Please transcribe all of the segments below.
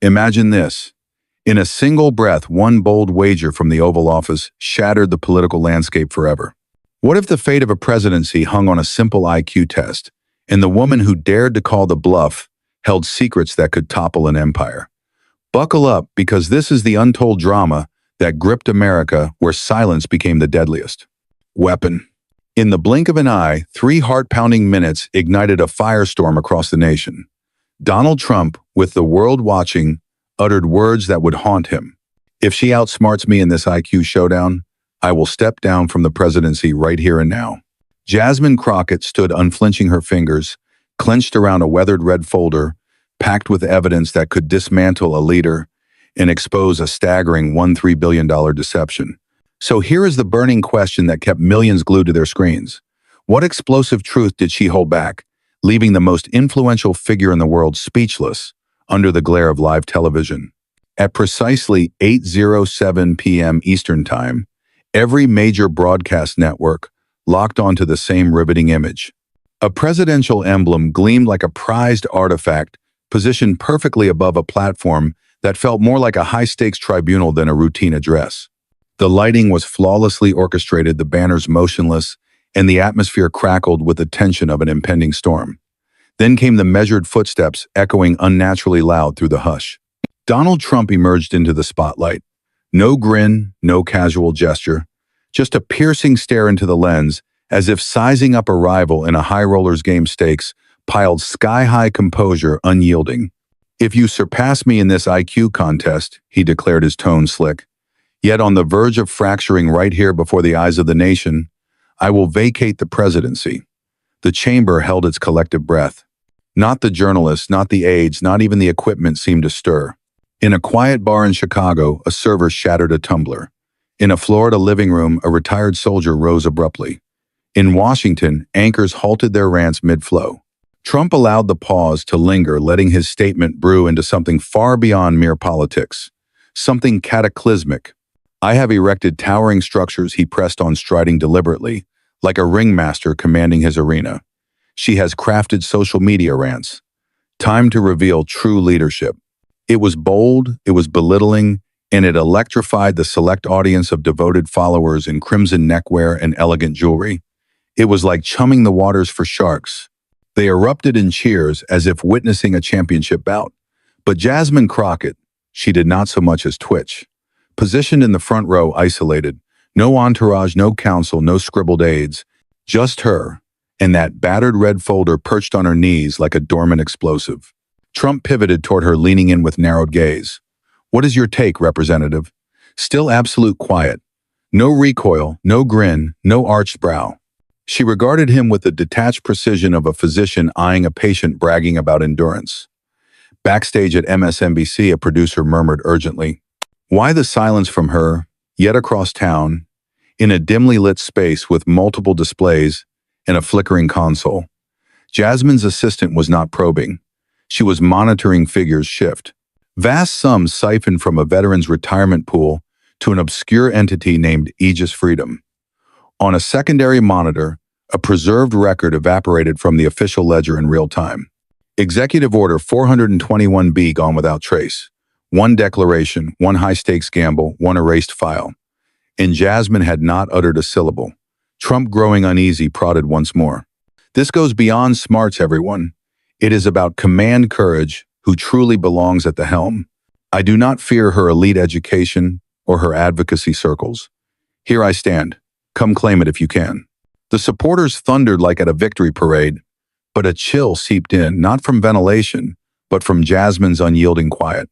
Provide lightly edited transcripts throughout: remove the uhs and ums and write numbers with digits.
Imagine this. In a single breath, one bold wager from the Oval Office shattered the political landscape forever. What if the fate of a presidency hung on a simple IQ test, and the woman who dared to call the bluff held secrets that could topple an empire? Buckle up, because this is the untold drama that gripped America, where silence became the deadliest weapon. In the blink of an eye, 3 heart-pounding minutes ignited a firestorm across the nation. Donald Trump, with the world watching, uttered words that would haunt him. If she outsmarts me in this IQ showdown, I will step down from the presidency right here and now. Jasmine Crockett stood unflinching, her fingers clenched around a weathered red folder packed with evidence that could dismantle a leader and expose a staggering $13 billion deception. So here is the burning question that kept millions glued to their screens. What explosive truth did she hold back, leaving the most influential figure in the world speechless under the glare of live television? At precisely 8:07 p.m. Eastern Time, every major broadcast network locked onto the same riveting image. A presidential emblem gleamed like a prized artifact, positioned perfectly above a platform that felt more like a high-stakes tribunal than a routine address. The lighting was flawlessly orchestrated, the banners motionless, and the atmosphere crackled with the tension of an impending storm. Then came the measured footsteps, echoing unnaturally loud through the hush. Donald Trump emerged into the spotlight. No grin, no casual gesture, just a piercing stare into the lens, as if sizing up a rival in a high rollers game. Stakes piled sky-high, composure unyielding. "If you surpass me in this IQ contest," he declared, his tone slick, "yet on the verge of fracturing right here before the eyes of the nation, I will vacate the presidency." The chamber held its collective breath. Not the journalists, not the aides, not even the equipment seemed to stir. In a quiet bar in Chicago, a server shattered a tumbler. In a Florida living room, a retired soldier rose abruptly. In Washington, anchors halted their rants mid-flow. Trump allowed the pause to linger, letting his statement brew into something far beyond mere politics, something cataclysmic. "I have erected towering structures," he pressed on, striding deliberately, like a ringmaster commanding his arena. "She has crafted social media rants. Time to reveal true leadership." It was bold, it was belittling, and it electrified the select audience of devoted followers in crimson neckwear and elegant jewelry. It was like chumming the waters for sharks. They erupted in cheers as if witnessing a championship bout. But Jasmine Crockett, she did not so much as twitch. Positioned in the front row, isolated, no entourage, no counsel, no scribbled aides, just her, and that battered red folder perched on her knees like a dormant explosive. Trump pivoted toward her, leaning in with narrowed gaze. "What is your take, Representative?" Still absolute quiet. No recoil, no grin, no arched brow. She regarded him with the detached precision of a physician eyeing a patient, bragging about endurance. Backstage at MSNBC, a producer murmured urgently, "Why the silence from her?" Yet across town, in a dimly lit space with multiple displays and a flickering console, Jasmine's assistant was not probing. She was monitoring figures shift. Vast sums siphoned from a veteran's retirement pool to an obscure entity named Aegis Freedom. On a secondary monitor, a preserved record evaporated from the official ledger in real time. Executive Order 421B gone without trace. One declaration, one high-stakes gamble, one erased file. And Jasmine had not uttered a syllable. Trump, growing uneasy, prodded once more. "This goes beyond smarts, everyone. It is about command courage, who truly belongs at the helm. I do not fear her elite education or her advocacy circles. Here I stand. Come claim it if you can." The supporters thundered like at a victory parade, but a chill seeped in, not from ventilation, but from Jasmine's unyielding quiet.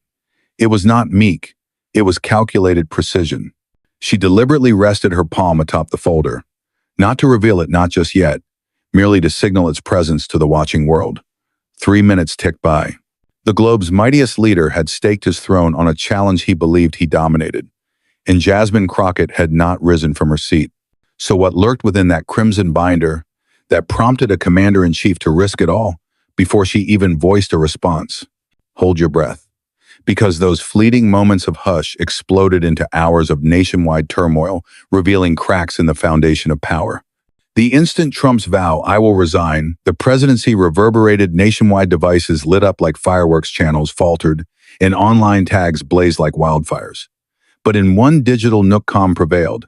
It was not meek, it was calculated precision. She deliberately rested her palm atop the folder, not to reveal it, not just yet, merely to signal its presence to the watching world. 3 minutes ticked by. The globe's mightiest leader had staked his throne on a challenge he believed he dominated, and Jasmine Crockett had not risen from her seat. So what lurked within that crimson binder that prompted a commander-in-chief to risk it all before she even voiced a response? Hold your breath, because those fleeting moments of hush exploded into hours of nationwide turmoil, revealing cracks in the foundation of power. The instant Trump's vow, "I will resign," the presidency reverberated, nationwide devices lit up like fireworks, channels faltered, and online tags blazed like wildfires. But in one digital nook, calm prevailed.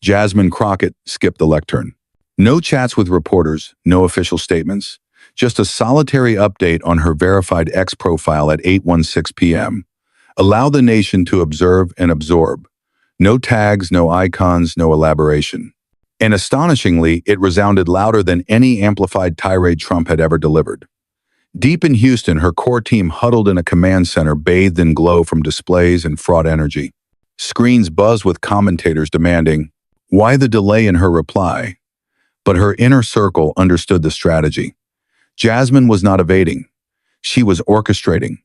Jasmine Crockett skipped the lectern. No chats with reporters, no official statements, just a solitary update on her verified X profile at 8:16 p.m. Allow the nation to observe and absorb. No tags, no icons, no elaboration. And astonishingly, it resounded louder than any amplified tirade Trump had ever delivered. Deep in Houston, her core team huddled in a command center bathed in glow from displays and fraught energy. Screens buzzed with commentators demanding, "Why the delay in her reply?" But her inner circle understood the strategy. Jasmine was not evading. She was orchestrating.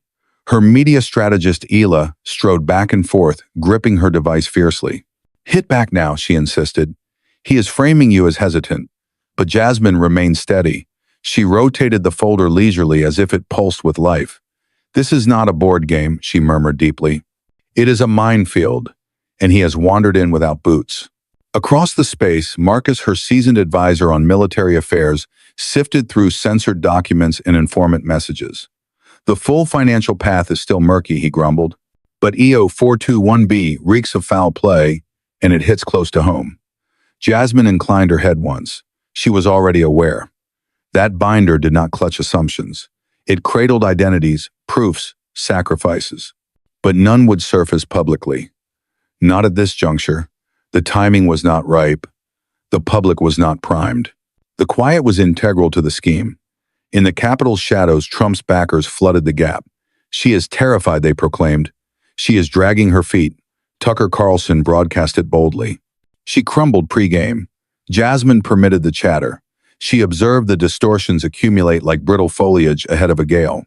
Her media strategist, Ela, strode back and forth, gripping her device fiercely. "Hit back now," she insisted. "He is framing you as hesitant." But Jasmine remained steady. She rotated the folder leisurely as if it pulsed with life. "This is not a board game," she murmured deeply. "It is a minefield, and he has wandered in without boots." Across the space, Marcus, her seasoned advisor on military affairs, sifted through censored documents and informant messages. "The full financial path is still murky," he grumbled. "But EO 421B reeks of foul play, and it hits close to home." Jasmine inclined her head once. She was already aware. That binder did not clutch assumptions. It cradled identities, proofs, sacrifices. But none would surface publicly. Not at this juncture. The timing was not ripe. The public was not primed. The quiet was integral to the scheme. In the Capitol's shadows, Trump's backers flooded the gap. "She is terrified," they proclaimed. "She is dragging her feet." Tucker Carlson broadcast it boldly. She crumbled pregame. Jasmine permitted the chatter. She observed the distortions accumulate like brittle foliage ahead of a gale.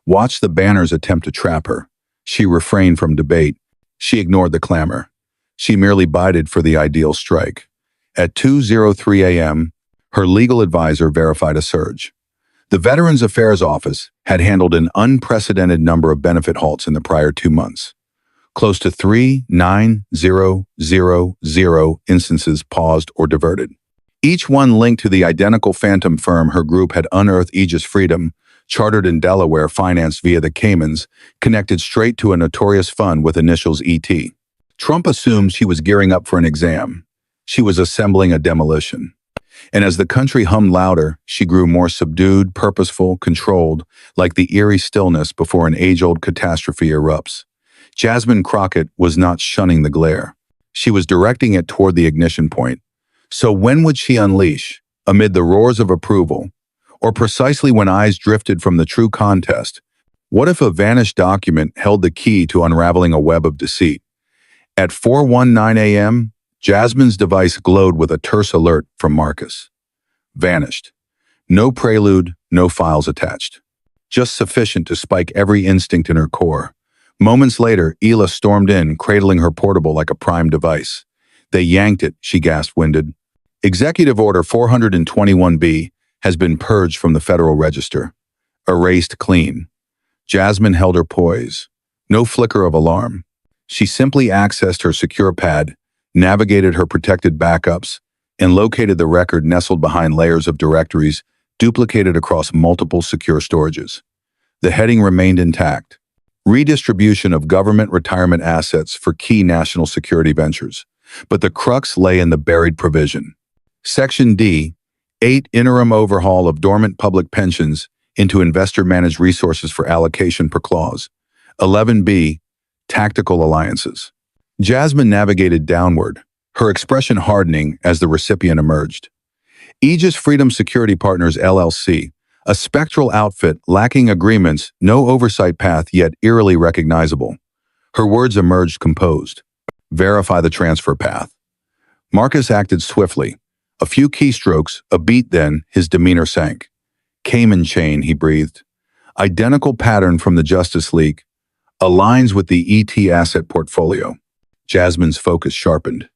Watched the banners attempt to trap her. She refrained from debate. She ignored the clamor. She merely bided for the ideal strike. At 2:03 a.m., her legal advisor verified a surge. The Veterans Affairs Office had handled an unprecedented number of benefit halts in the prior 2 months. Close to 3,9,000 instances paused or diverted. Each one linked to the identical phantom firm her group had unearthed: Aegis Freedom, chartered in Delaware, financed via the Caymans, connected straight to a notorious fund with initials ET. Trump assumed she was gearing up for an exam. She was assembling a demolition. And as the country hummed louder, she grew more subdued, purposeful, controlled, like the eerie stillness before an age-old catastrophe erupts. Jasmine Crockett was not shunning the glare. She was directing it toward the ignition point. So when would she unleash? Amid the roars of approval? Or precisely when eyes drifted from the true contest? What if a vanished document held the key to unraveling a web of deceit? At 4:19 a.m., Jasmine's device glowed with a terse alert from Marcus. Vanished. No prelude, no files attached. Just sufficient to spike every instinct in her core. Moments later, Ela stormed in, cradling her portable like a prime device. "They yanked it," she gasped, winded. "Executive Order 421B has been purged from the Federal Register. Erased clean." Jasmine held her poise. No flicker of alarm. She simply accessed her secure pad, navigated her protected backups, and located the record nestled behind layers of directories duplicated across multiple secure storages. The heading remained intact: Redistribution of Government Retirement Assets for Key National Security Ventures. But the crux lay in the buried provision. Section D, 8 Interim Overhaul of Dormant Public Pensions into Investor-Managed Resources for Allocation per Clause. 11B, Tactical Alliances. Jasmine navigated downward, her expression hardening as the recipient emerged. Aegis Freedom Security Partners LLC, a spectral outfit lacking agreements, no oversight path yet eerily recognizable. Her words emerged composed. Verify the transfer path. Marcus acted swiftly. A few keystrokes, a beat, then his demeanor sank. "Cayman chain," he breathed. "Identical pattern from the Justice League. Aligns with the ET asset portfolio." Jasmine's focus sharpened.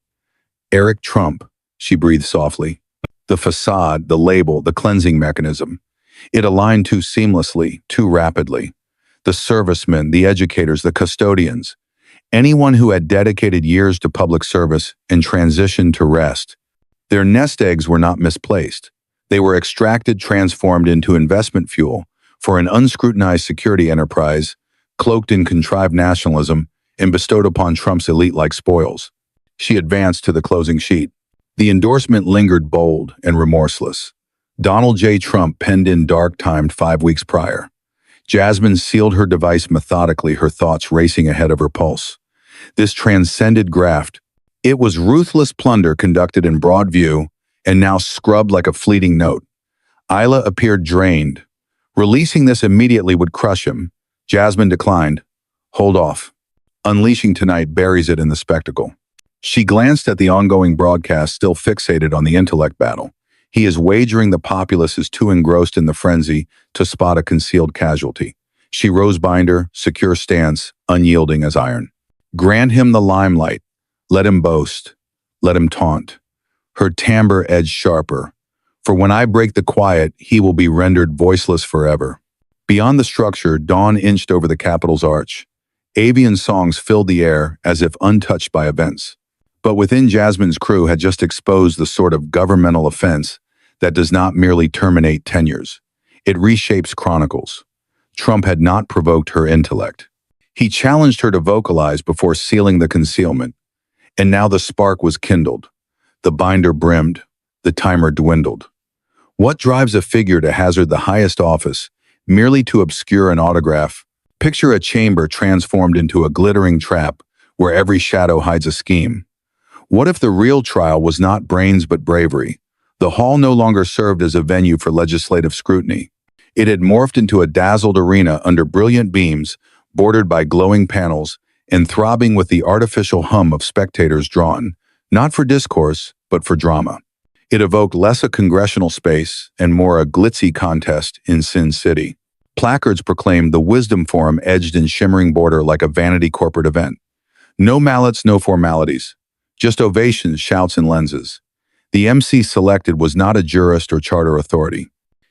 "Eric Trump," she breathed softly. The facade, the label, the cleansing mechanism. It aligned too seamlessly, too rapidly. The servicemen, the educators, the custodians. Anyone who had dedicated years to public service and transitioned to rest. Their nest eggs were not misplaced. They were extracted, transformed into investment fuel for an unscrutinized security enterprise, cloaked in contrived nationalism and bestowed upon Trump's elite like spoils. She advanced to the closing sheet. The endorsement lingered bold and remorseless. Donald J. Trump penned in dark timed 5 weeks prior. Jasmine sealed her device methodically, her thoughts racing ahead of her pulse. This transcended graft. It was ruthless plunder conducted in broad view and now scrubbed like a fleeting note. Isla appeared drained. Releasing this immediately would crush him. Jasmine declined. Hold off. Unleashing tonight buries it in the spectacle. She glanced at the ongoing broadcast, still fixated on the intellect battle. He is wagering the populace is too engrossed in the frenzy to spot a concealed casualty. She rose binder, secure stance, unyielding as iron. Grant him the limelight. Let him boast. Let him taunt. Her timbre edged sharper. For when I break the quiet, he will be rendered voiceless forever. Beyond the structure, dawn inched over the Capitol's arch. Avian songs filled the air as if untouched by events. But within, Jasmine's crew had just exposed the sort of governmental offense that does not merely terminate tenures. It reshapes chronicles. Trump had not provoked her intellect. He challenged her to vocalize before sealing the concealment. And now the spark was kindled. The binder brimmed. The timer dwindled. What drives a figure to hazard the highest office merely to obscure an autograph? Picture a chamber transformed into a glittering trap where every shadow hides a scheme. What if the real trial was not brains but bravery? The hall no longer served as a venue for legislative scrutiny. It had morphed into a dazzled arena under brilliant beams, bordered by glowing panels, and throbbing with the artificial hum of spectators drawn, not for discourse, but for drama. It evoked less a congressional space and more a glitzy contest in Sin City. Placards proclaimed the Wisdom Forum edged in shimmering border like a vanity corporate event. No mallets, no formalities. Just ovations, shouts, and lenses. The MC selected was not a jurist or charter authority.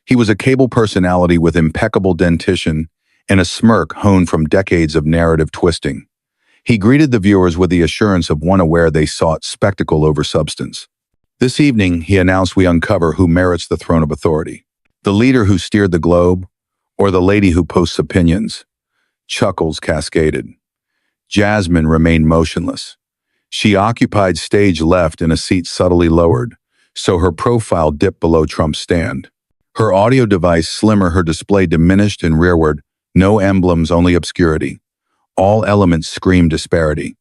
He was a cable personality with impeccable dentition and a smirk honed from decades of narrative twisting. He greeted the viewers with the assurance of one aware they sought spectacle over substance. This evening, he announced, we uncover who merits the throne of authority. The leader who steered the globe, or the lady who posts opinions. Chuckles cascaded. Jasmine remained motionless. She occupied stage left in a seat subtly lowered, so her profile dipped below Trump's stand. Her audio device slimmer, her display diminished and rearward, no emblems, only obscurity. All elements screamed disparity.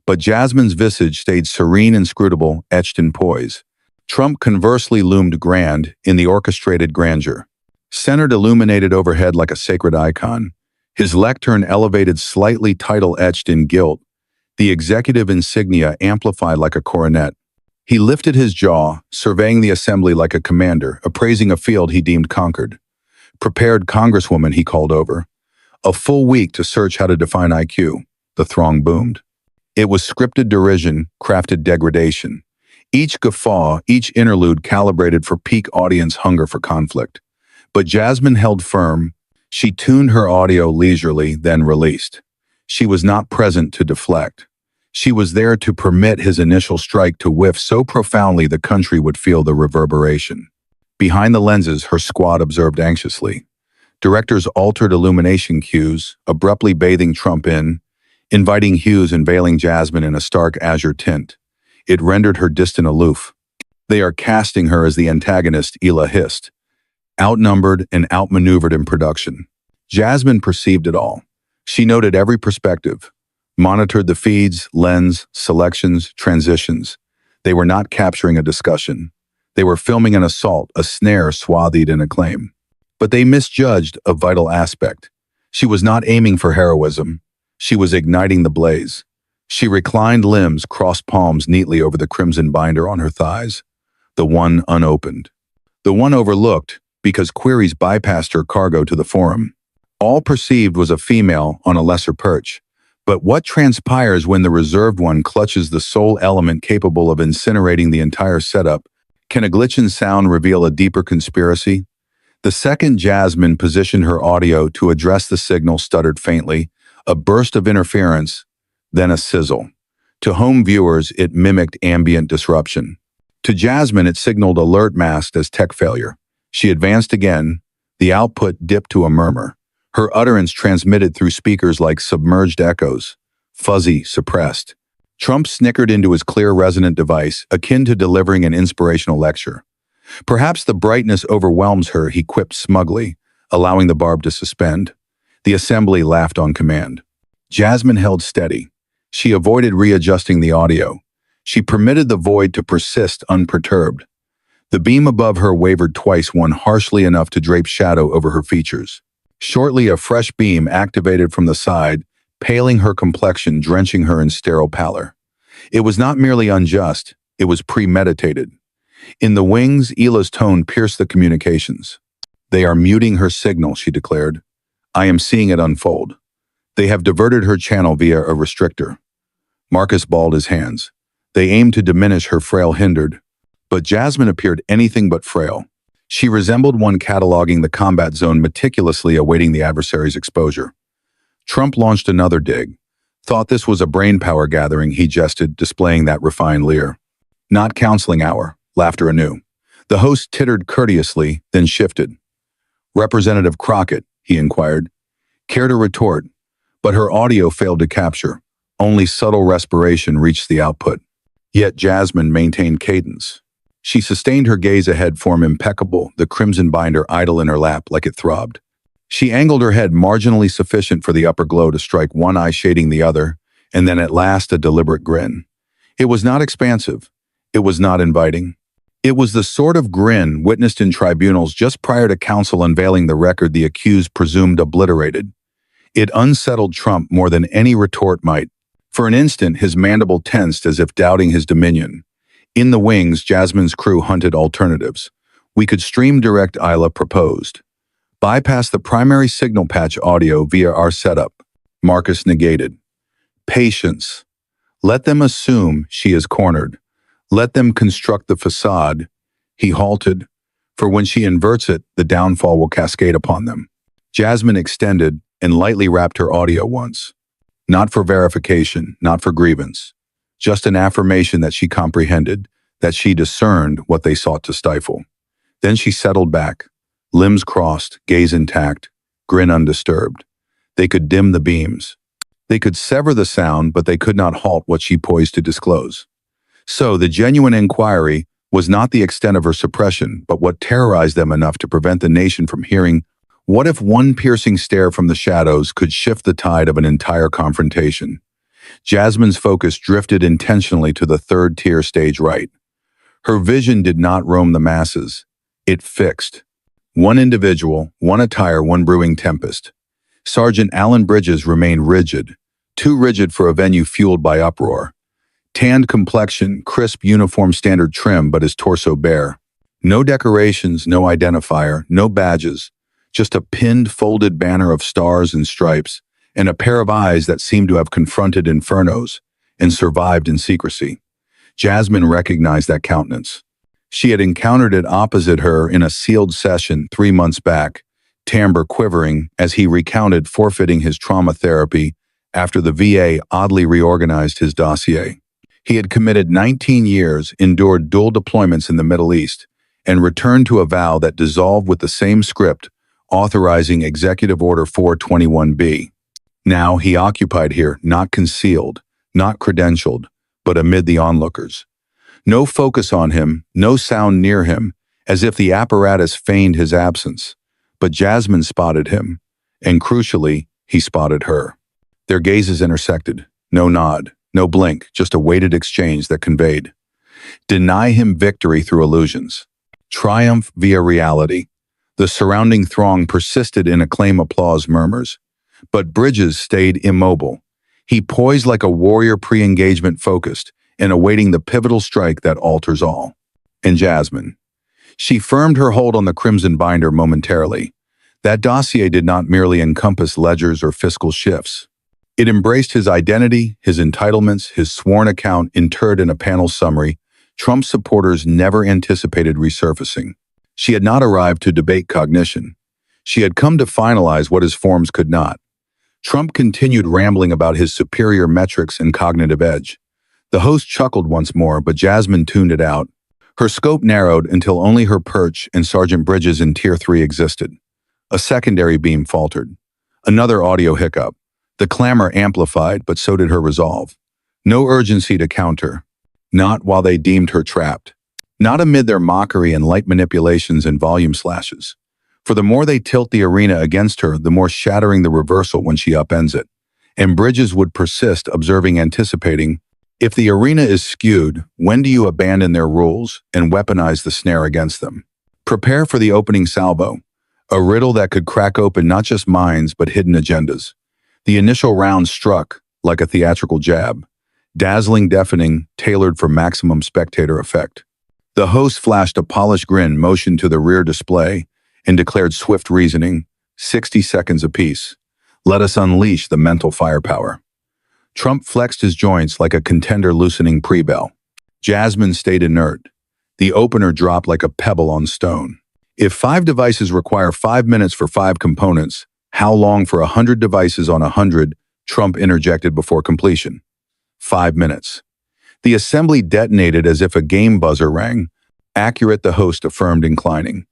But Jasmine's visage stayed serene, inscrutable, etched in poise. Trump conversely loomed grand in the orchestrated grandeur. Centered, illuminated overhead like a sacred icon. His lectern elevated slightly, title etched in gilt. The executive insignia amplified like a coronet. He lifted his jaw, surveying the assembly like a commander, appraising a field he deemed conquered. Prepared Congresswoman, he called over. A full week to search how to define IQ. The throng boomed. It was scripted derision, crafted degradation. Each guffaw, each interlude calibrated for peak audience hunger for conflict. But Jasmine held firm. She tuned her audio leisurely, then released. She was not present to deflect. She was there to permit his initial strike to whiff so profoundly the country would feel the reverberation. Behind the lenses, her squad observed anxiously. Directors altered illumination cues, abruptly bathing Trump in, inviting hues and veiling Jasmine in a stark azure tint. It rendered her distant, aloof. They are casting her as the antagonist, Ela hissed. Outnumbered and outmaneuvered in production. Jasmine perceived it all. She noted every perspective, monitored the feeds, lens, selections, transitions. They were not capturing a discussion. They were filming an assault, a snare swathed in acclaim. But they misjudged a vital aspect. She was not aiming for heroism. She was igniting the blaze. She reclined limbs, crossed palms neatly over the crimson binder on her thighs. The one unopened. The one overlooked, because queries bypassed her cargo to the forum. All perceived was a female on a lesser perch. But what transpires when the reserved one clutches the sole element capable of incinerating the entire setup? Can a glitch in sound reveal a deeper conspiracy? The second Jasmine positioned her audio to address the signal stuttered faintly, a burst of interference, then a sizzle. To home viewers, it mimicked ambient disruption. To Jasmine, it signaled alert masked as tech failure. She advanced again. The output dipped to a murmur. Her utterance transmitted through speakers like submerged echoes, fuzzy, suppressed. Trump snickered into his clear resonant device, akin to delivering an inspirational lecture. Perhaps the brightness overwhelms her, he quipped smugly, allowing the barb to suspend. The assembly laughed on command. Jasmine held steady. She avoided readjusting the audio. She permitted the void to persist unperturbed. The beam above her wavered twice, one harshly enough to drape shadow over her features. Shortly, a fresh beam activated from the side, paling her complexion, drenching her in sterile pallor. It was not merely unjust, it was premeditated. In the wings, Ela's tone pierced the communications. "They are muting her signal," she declared. "I am seeing it unfold. They have diverted her channel via a restrictor." Marcus balled his hands. They aimed to diminish her frail hindered. But Jasmine appeared anything but frail. She resembled one cataloging the combat zone, meticulously awaiting the adversary's exposure. Trump launched another dig. "Thought this was a brainpower gathering," he jested, displaying that refined leer. "Not counseling hour." Laughter anew. The host tittered courteously, then shifted. "Representative Crockett," he inquired. Care to retort, but her audio failed to capture. Only subtle respiration reached the output. Yet Jasmine maintained cadence. She sustained her gaze ahead, form impeccable, the crimson binder idle in her lap like it throbbed. She angled her head marginally sufficient for the upper glow to strike one eye shading the other, and then at last a deliberate grin. It was not expansive. It was not inviting. It was the sort of grin witnessed in tribunals just prior to counsel unveiling the record the accused presumed obliterated. It unsettled Trump more than any retort might. For an instant, his mandible tensed as if doubting his dominion. In the wings, Jasmine's crew hunted alternatives. "We could stream direct," Isla proposed. "Bypass the primary signal patch audio via our setup," Marcus negated. "Patience. Let them assume she is cornered. Let them construct the facade." He halted. "For when she inverts it, the downfall will cascade upon them." Jasmine extended and lightly rapped her audio once. Not for verification, not for grievance. Just an affirmation that she comprehended, that she discerned what they sought to stifle. Then she settled back, limbs crossed, gaze intact, grin undisturbed. They could dim the beams. They could sever the sound, but they could not halt what she poised to disclose. So the genuine inquiry was not the extent of her suppression, but what terrorized them enough to prevent the nation from hearing. What if one piercing stare from the shadows could shift the tide of an entire confrontation? Jasmine's focus drifted intentionally to the third-tier stage right. Her vision did not roam the masses. It fixed. One individual, one attire, one brewing tempest. Sergeant Alan Bridges remained rigid, too rigid for a venue fueled by uproar. Tanned complexion, crisp uniform standard trim, but his torso bare. No decorations, no identifier, no badges, just a pinned, folded banner of stars and stripes, and a pair of eyes that seemed to have confronted infernos and survived in secrecy. Jasmine recognized that countenance. She had encountered it opposite her in a sealed session 3 months back, timbre quivering as he recounted forfeiting his trauma therapy after the VA oddly reorganized his dossier. He had committed 19 years, endured dual deployments in the Middle East, and returned to a vow that dissolved with the same script authorizing Executive Order 421B. Now he occupied here, not concealed, not credentialed, but amid the onlookers. No focus on him, no sound near him, as if the apparatus feigned his absence. But Jasmine spotted him, and crucially, he spotted her. Their gazes intersected. No nod, no blink, just a weighted exchange that conveyed. Deny him victory through illusions. Triumph via reality. The surrounding throng persisted in acclaim applause murmurs. But Bridges stayed immobile. He poised like a warrior pre-engagement focused and awaiting the pivotal strike that alters all. And Jasmine. She firmed her hold on the crimson binder momentarily. That dossier did not merely encompass ledgers or fiscal shifts. It embraced his identity, his entitlements, his sworn account interred in a panel summary Trump supporters never anticipated resurfacing. She had not arrived to debate cognition. She had come to finalize what his forms could not. Trump continued rambling about his superior metrics and cognitive edge. The host chuckled once more, but Jasmine tuned it out. Her scope narrowed until only her perch and Sergeant Bridges in Tier 3 existed. A secondary beam faltered. Another audio hiccup. The clamor amplified, but so did her resolve. No urgency to counter. Not while they deemed her trapped. Not amid their mockery and light manipulations and volume slashes. For the more they tilt the arena against her, the more shattering the reversal when she upends it. And Bridges would persist, observing, anticipating. If the arena is skewed, when do you abandon their rules and weaponize the snare against them? Prepare for the opening salvo, a riddle that could crack open not just minds but hidden agendas. The initial round struck like a theatrical jab, dazzling, deafening, tailored for maximum spectator effect. The host flashed a polished grin, motioned to the rear display, and declared swift reasoning, 60 seconds apiece. Let us unleash the mental firepower. Trump flexed his joints like a contender loosening pre-bell. Jasmine stayed inert. The opener dropped like a pebble on stone. If 5 devices require 5 minutes for 5 components, how long for 100 devices on 100? Trump interjected before completion. 5 minutes. The assembly detonated as if a game buzzer rang. Accurate, the host affirmed, inclining.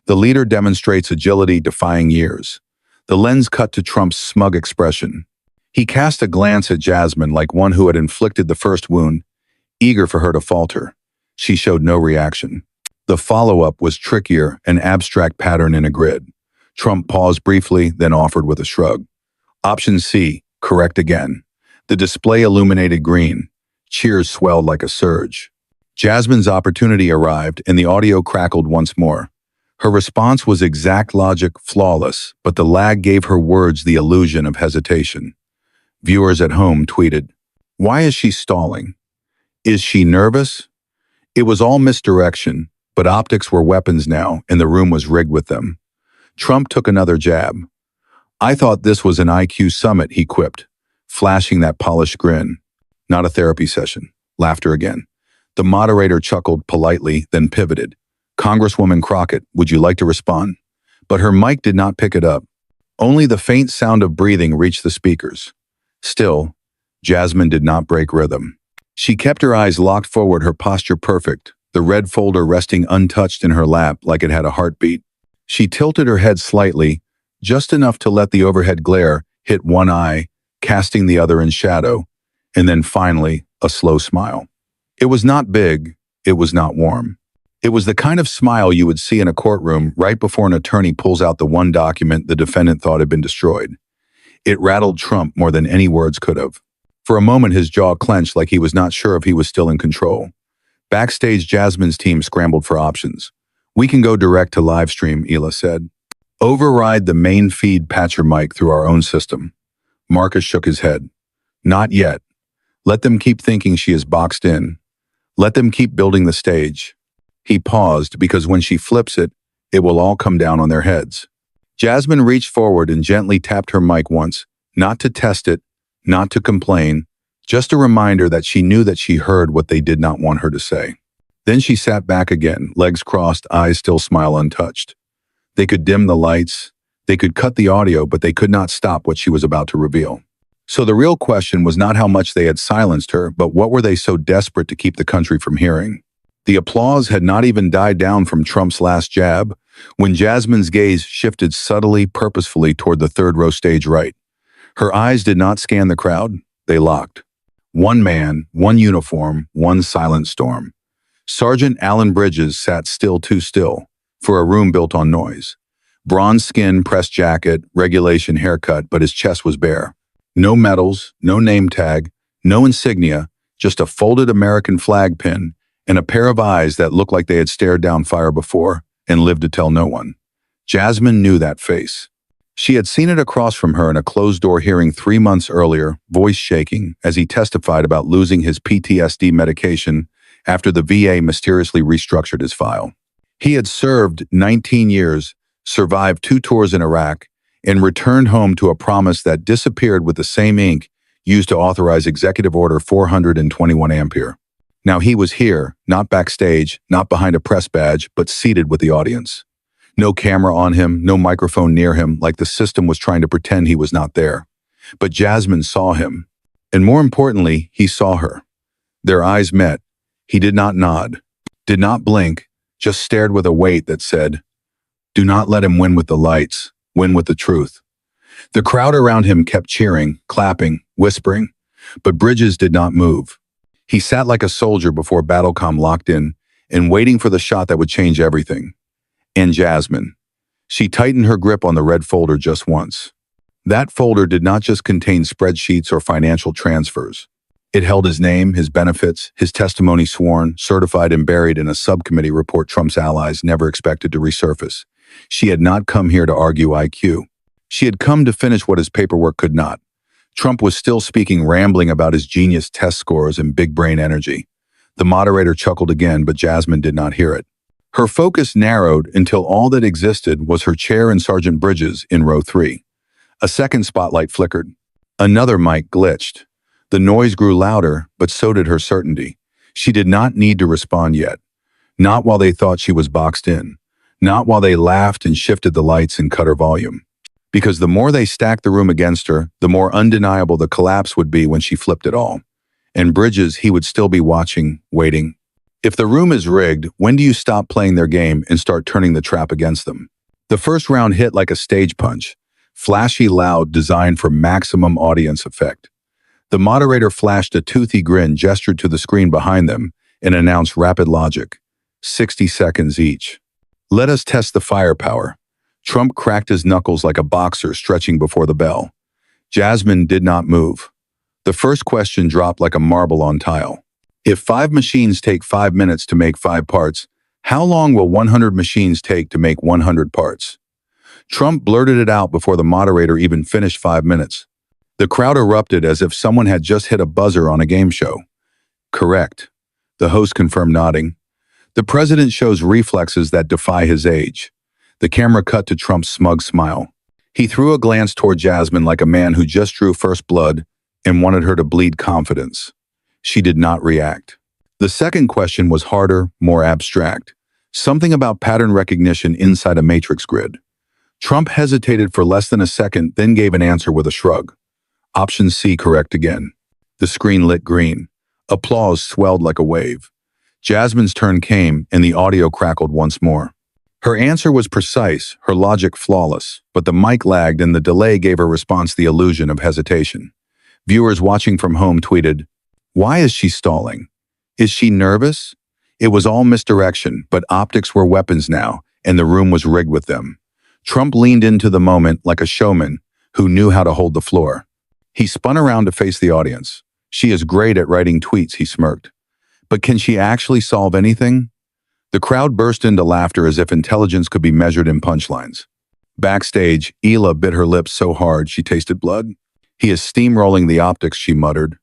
The leader demonstrates agility defying years. The lens cut to Trump's smug expression. He cast a glance at Jasmine like one who had inflicted the first wound, eager for her to falter. She showed no reaction. The follow-up was trickier, an abstract pattern in a grid. Trump paused briefly, then offered with a shrug. Option C, correct again. The display illuminated green. Cheers swelled like a surge. Jasmine's opportunity arrived, and the audio crackled once more. Her response was exact logic, flawless, but the lag gave her words the illusion of hesitation. Viewers at home tweeted, "Why is she stalling? Is she nervous?" It was all misdirection, but optics were weapons now, and the room was rigged with them. Trump took another jab. "I thought this was an IQ summit," he quipped, flashing that polished grin. Not a therapy session. Laughter again. The moderator chuckled politely, then pivoted. "Congresswoman Crockett, would you like to respond?" But her mic did not pick it up. Only the faint sound of breathing reached the speakers. Still, Jasmine did not break rhythm. She kept her eyes locked forward, her posture perfect, the red folder resting untouched in her lap like it had a heartbeat. She tilted her head slightly, just enough to let the overhead glare hit one eye, casting the other in shadow, and then finally, a slow smile. It was not big, it was not warm. It was the kind of smile you would see in a courtroom right before an attorney pulls out the one document the defendant thought had been destroyed. It rattled Trump more than any words could have. For a moment, his jaw clenched like he was not sure if he was still in control. Backstage, Jasmine's team scrambled for options. "We can go direct to live stream," Ela said. "Override the main feed, patch her mic through our own system." Marcus shook his head. "Not yet. Let them keep thinking she is boxed in. Let them keep building the stage." He paused because when she flips it, it will all come down on their heads. Jasmine reached forward and gently tapped her mic once, not to test it, not to complain, just a reminder that she knew that she heard what they did not want her to say. Then she sat back again, legs crossed, eyes still smile untouched. They could dim the lights, they could cut the audio, but they could not stop what she was about to reveal. So the real question was not how much they had silenced her, but what were they so desperate to keep the country from hearing? The applause had not even died down from Trump's last jab, when Jasmine's gaze shifted subtly, purposefully toward the third row stage right. Her eyes did not scan the crowd, they locked. One man, one uniform, one silent storm. Sergeant Alan Bridges sat still, too still, for a room built on noise. Bronze skin, pressed jacket, regulation haircut, but his chest was bare. No medals, no name tag, no insignia, just a folded American flag pin and a pair of eyes that looked like they had stared down fire before and lived to tell no one. Jasmine knew that face. She had seen it across from her in a closed-door hearing 3 months earlier, voice shaking, as he testified about losing his PTSD medication after the VA mysteriously restructured his file. He had served 19 years, survived 2 tours in Iraq, and returned home to a promise that disappeared with the same ink used to authorize Executive Order 421 Ampere. Now he was here, not backstage, not behind a press badge, but seated with the audience. No camera on him, no microphone near him, like the system was trying to pretend he was not there. But Jasmine saw him. And more importantly, he saw her. Their eyes met. He did not nod. did not blink, just stared with a weight that said, "Do not let him win with the lights, win with the truth." The crowd around him kept cheering, clapping, whispering, but Bridges did not move. He sat like a soldier before Battlecom locked in and waiting for the shot that would change everything. And Jasmine. She tightened her grip on the red folder just once. That folder did not just contain spreadsheets or financial transfers. It held his name, his benefits, his testimony sworn, certified and buried in a subcommittee report Trump's allies never expected to resurface. She had not come here to argue IQ. She had come to finish what his paperwork could not. Trump was still speaking, rambling about his genius test scores and big brain energy. The moderator chuckled again, but Jasmine did not hear it. Her focus narrowed until all that existed was her chair and Sergeant Bridges in row 3. A second spotlight flickered. Another mic glitched. The noise grew louder, but so did her certainty. She did not need to respond yet. Not while they thought she was boxed in. Not while they laughed and shifted the lights and cut her volume. Because the more they stacked the room against her, the more undeniable the collapse would be when she flipped it all. And Bridges, he would still be watching, waiting. If the room is rigged, when do you stop playing their game and start turning the trap against them? The first round hit like a stage punch. Flashy, loud, designed for maximum audience effect. The moderator flashed a toothy grin, gestured to the screen behind them, and announced rapid logic. 60 seconds each. Let us test the firepower. Trump cracked his knuckles like a boxer stretching before the bell. Jasmine did not move. The first question dropped like a marble on tile. If 5 machines take 5 minutes to make 5 parts, how long will 100 machines take to make 100 parts? Trump blurted it out before the moderator even finished 5 minutes. The crowd erupted as if someone had just hit a buzzer on a game show. Correct. The host confirmed, nodding. The president shows reflexes that defy his age. The camera cut to Trump's smug smile. He threw a glance toward Jasmine like a man who just drew first blood and wanted her to bleed confidence. She did not react. The second question was harder, more abstract. Something about pattern recognition inside a matrix grid. Trump hesitated for less than a second, then gave an answer with a shrug. Option C, correct again. The screen lit green. Applause swelled like a wave. Jasmine's turn came, and the audio crackled once more. Her answer was precise, her logic flawless, but the mic lagged and the delay gave her response the illusion of hesitation. Viewers watching from home tweeted, "Why is she stalling? Is she nervous?" It was all misdirection, but optics were weapons now, and the room was rigged with them. Trump leaned into the moment like a showman who knew how to hold the floor. He spun around to face the audience. "She is great at writing tweets," he smirked. "But can she actually solve anything?" The crowd burst into laughter as if intelligence could be measured in punchlines. Backstage, Hila bit her lips so hard she tasted blood. "He is steamrolling the optics," she muttered.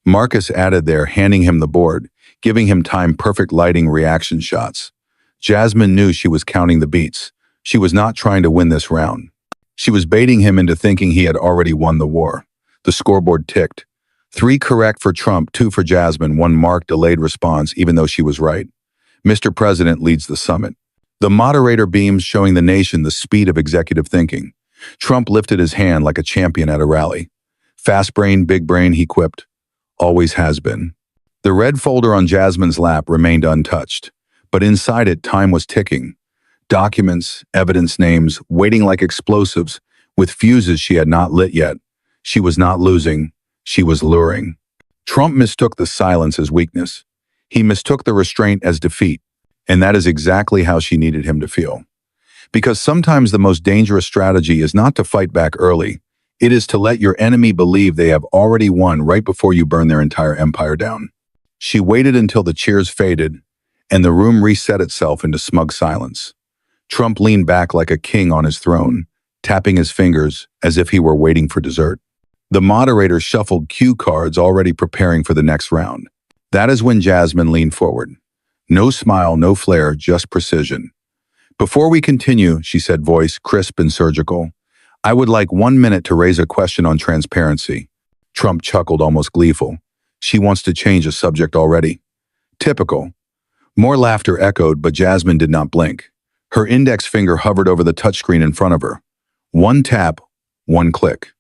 Marcus added there, handing him the board, giving him time-perfect lighting reaction shots. Jasmine knew she was counting the beats. She was not trying to win this round. She was baiting him into thinking he had already won the war. The scoreboard ticked. 3 correct for Trump, 2 for Jasmine, 1 marked delayed response even though she was right. Mr. President leads the summit. The moderator beams, showing the nation the speed of executive thinking. Trump lifted his hand like a champion at a rally. "Fast brain, big brain," he quipped. "Always has been." The red folder on Jasmine's lap remained untouched, but inside it time was ticking. Documents, evidence, names, waiting like explosives, with fuses she had not lit yet. She was not losing, she was luring. Trump mistook the silence as weakness. He mistook the restraint as defeat, and that is exactly how she needed him to feel. Because sometimes the most dangerous strategy is not to fight back early. It is to let your enemy believe they have already won right before you burn their entire empire down. She waited until the cheers faded, and the room reset itself into smug silence. Trump leaned back like a king on his throne, tapping his fingers as if he were waiting for dessert. The moderator shuffled cue cards, already preparing for the next round. That is when Jasmine leaned forward. No smile, no flair, just precision. "Before we continue," she said, voice crisp and surgical, "I would like 1 minute to raise a question on transparency." Trump chuckled, almost gleeful. She wants to change the subject already. Typical. More laughter echoed, but Jasmine did not blink. Her index finger hovered over the touchscreen in front of her. 1 tap, 1 click.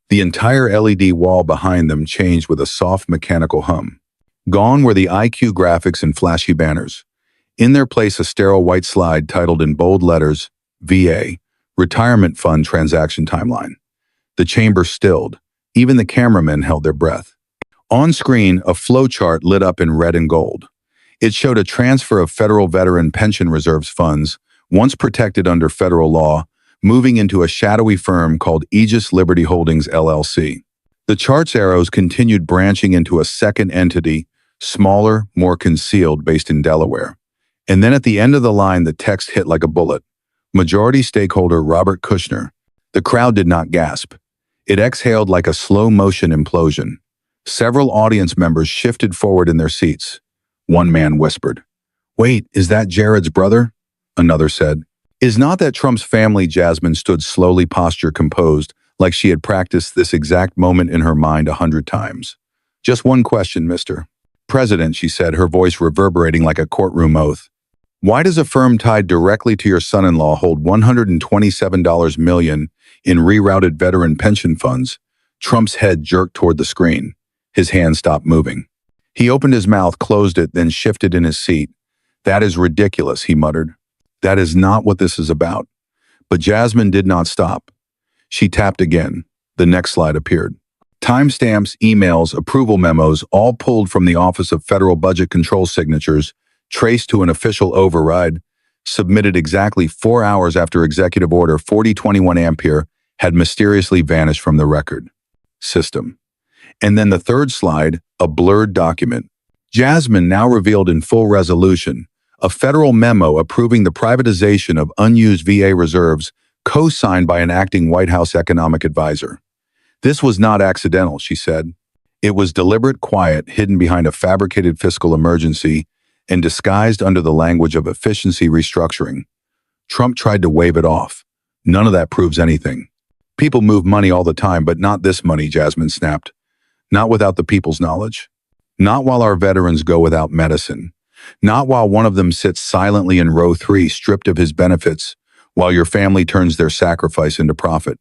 The entire LED wall behind them changed with a soft mechanical hum. Gone were the IQ graphics and flashy banners. In their place, a sterile white slide titled in bold letters, VA, Retirement Fund Transaction Timeline. The chamber stilled. Even the cameramen held their breath. On screen, a flowchart lit up in red and gold. It showed a transfer of federal veteran pension reserves funds, once protected under federal law, moving into a shadowy firm called Aegis Liberty Holdings LLC. The chart's arrows continued branching into a second entity, smaller, more concealed, based in Delaware. And then at the end of the line, the text hit like a bullet. Majority stakeholder Robert Kushner. The crowd did not gasp. It exhaled like a slow-motion implosion. Several audience members shifted forward in their seats. One man whispered, "Wait, is that Jared's brother?" Another said, "Is not that Trump's family?" Jasmine stood slowly, posture composed, like she had practiced this exact moment in her mind 100 times. "Just one question, Mr. President," she said, her voice reverberating like a courtroom oath. "Why does a firm tied directly to your son-in-law hold $127 million in rerouted veteran pension funds?" Trump's head jerked toward the screen. His hand stopped moving. He opened his mouth, closed it, then shifted in his seat. "That is ridiculous," he muttered. "That is not what this is about." But Jasmine did not stop. She tapped again. The next slide appeared. Timestamps, emails, approval memos, all pulled from the Office of Federal Budget Control signatures, traced to an official override, submitted exactly 4 hours after Executive Order 4021 Ampere had mysteriously vanished from the record system. And then the third slide, a blurred document. Jasmine now revealed in full resolution, a federal memo approving the privatization of unused VA reserves, co-signed by an acting White House economic advisor. "This was not accidental," she said. "It was deliberate, quiet, hidden behind a fabricated fiscal emergency, and disguised under the language of efficiency restructuring." Trump tried to wave it off. "None of that proves anything. People move money all the time, but not this money," Jasmine snapped. "Not without the people's knowledge. Not while our veterans go without medicine. Not while one of them sits silently in row 3, stripped of his benefits, while your family turns their sacrifice into profit."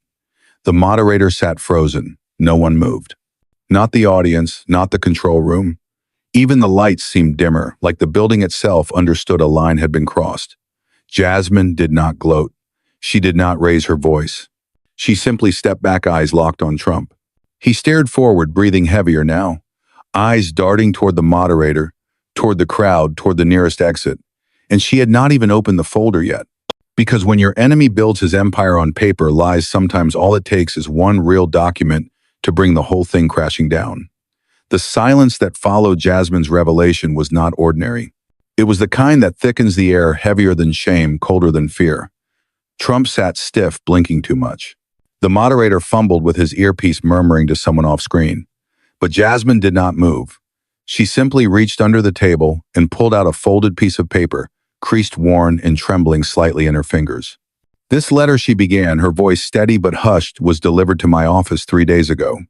The moderator sat frozen. No one moved. Not the audience, not the control room. Even the lights seemed dimmer, like the building itself understood a line had been crossed. Jasmine did not gloat. She did not raise her voice. She simply stepped back, eyes locked on Trump. He stared forward, breathing heavier now, eyes darting toward the moderator, toward the crowd, toward the nearest exit. And she had not even opened the folder yet. Because when your enemy builds his empire on paper, lies, sometimes all it takes is one real document to bring the whole thing crashing down. The silence that followed Jasmine's revelation was not ordinary. It was the kind that thickens the air, heavier than shame, colder than fear. Trump sat stiff, blinking too much. The moderator fumbled with his earpiece, murmuring to someone off screen. But Jasmine did not move. She simply reached under the table and pulled out a folded piece of paper, creased, worn, and trembling slightly in her fingers. "This letter," she began, her voice steady but hushed, "was delivered to my office 3 days ago.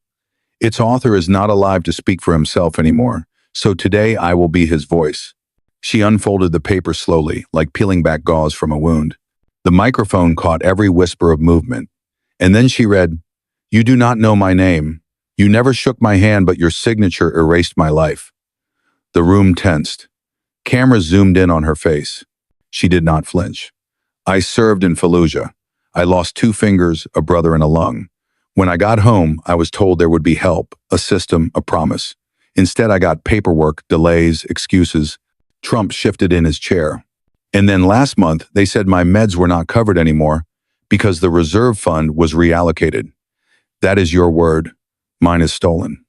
Its author is not alive to speak for himself anymore, so today I will be his voice." She unfolded the paper slowly, like peeling back gauze from a wound. The microphone caught every whisper of movement. And then she read, "You do not know my name. You never shook my hand, but your signature erased my life." The room tensed. Cameras zoomed in on her face. She did not flinch. "I served in Fallujah. I lost 2 fingers, a brother, and a lung. When I got home, I was told there would be help, a system, a promise. Instead, I got paperwork, delays, excuses." Trump shifted in his chair. "And then last month, they said my meds were not covered anymore because the reserve fund was reallocated. That is your word. Mine is stolen."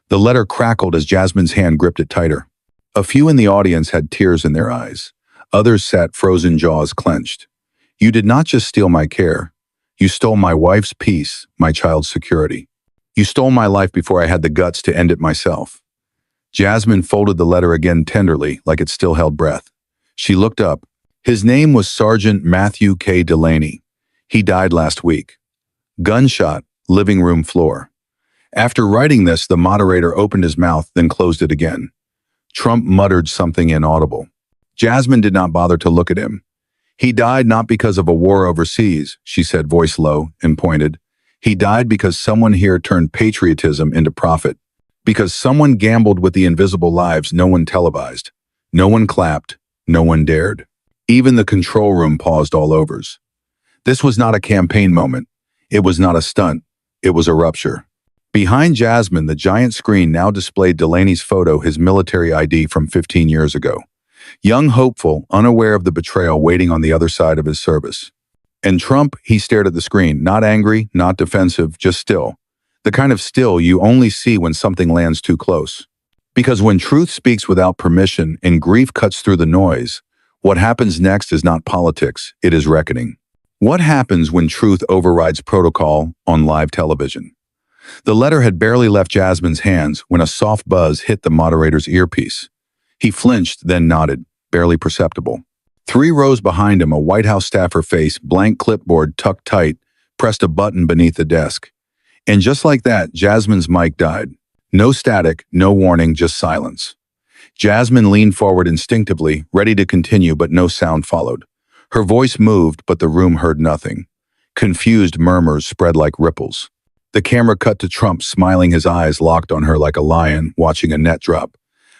The letter crackled as Jasmine's hand gripped it tighter. A few in the audience had tears in their eyes. Others sat frozen, jaws clenched. "You did not just steal my care. You stole my wife's peace, my child's security. You stole my life before I had the guts to end it myself." Jasmine folded the letter again tenderly, like it still held breath. She looked up. His name was Sergeant Matthew K. Delaney. He died last week. Gunshot, living room floor. After writing this, the moderator opened his mouth, then closed it again. Trump muttered something inaudible. Jasmine did not bother to look at him. "He died not because of a war overseas," she said, voice low and pointed. "He died because someone here turned patriotism into profit. Because someone gambled with the invisible lives no one televised. No one clapped. No one dared. Even the control room paused all overs. This was not a campaign moment. It was not a stunt. It was a rupture. Behind Jasmine, the giant screen now displayed Delaney's photo, his military ID from 15 years ago. Young, hopeful, unaware of the betrayal, waiting on the other side of his service. And Trump, he stared at the screen, not angry, not defensive, just still. The kind of still you only see when something lands too close. Because when truth speaks without permission and grief cuts through the noise, what happens next is not politics, it is reckoning. What happens when truth overrides protocol on live television? The letter had barely left Jasmine's hands when a soft buzz hit the moderator's earpiece. He flinched, then nodded, barely perceptible. 3 rows behind him, a White House staffer face, blank clipboard tucked tight, pressed a button beneath the desk. And just like that, Jasmine's mic died. No static, no warning, just silence. Jasmine leaned forward instinctively, ready to continue, but no sound followed. Her voice moved, but the room heard nothing. Confused murmurs spread like ripples. The camera cut to Trump, smiling, his eyes locked on her like a lion watching a net drop.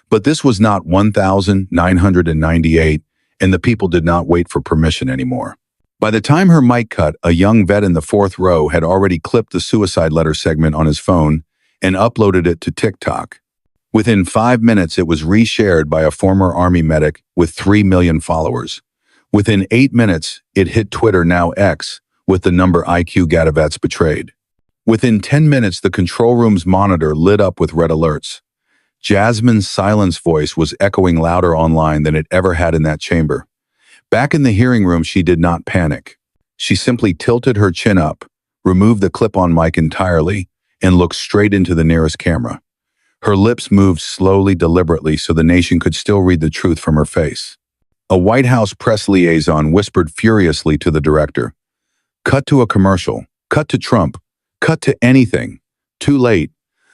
But this was not 1,998, and the people did not wait for permission anymore. By the time her mic cut, a young vet in the 4th row had already clipped the suicide letter segment on his phone and uploaded it to TikTok. Within 5 minutes, it was reshared by a former Army medic with 3 million followers. Within 8 minutes, it hit Twitter, now X, with the number IQ Gadavets betrayed. Within 10 minutes, the control room's monitor lit up with red alerts. Jasmine's silenced voice was echoing louder online than it ever had in that chamber. Back in the hearing room, she did not panic. She simply tilted her chin up, removed the clip-on mic entirely, and looked straight into the nearest camera. Her lips moved slowly, deliberately, so the nation could still read the truth from her face. A White House press liaison whispered furiously to the director, "Cut to a commercial. Cut to Trump. Cut to anything." Too late.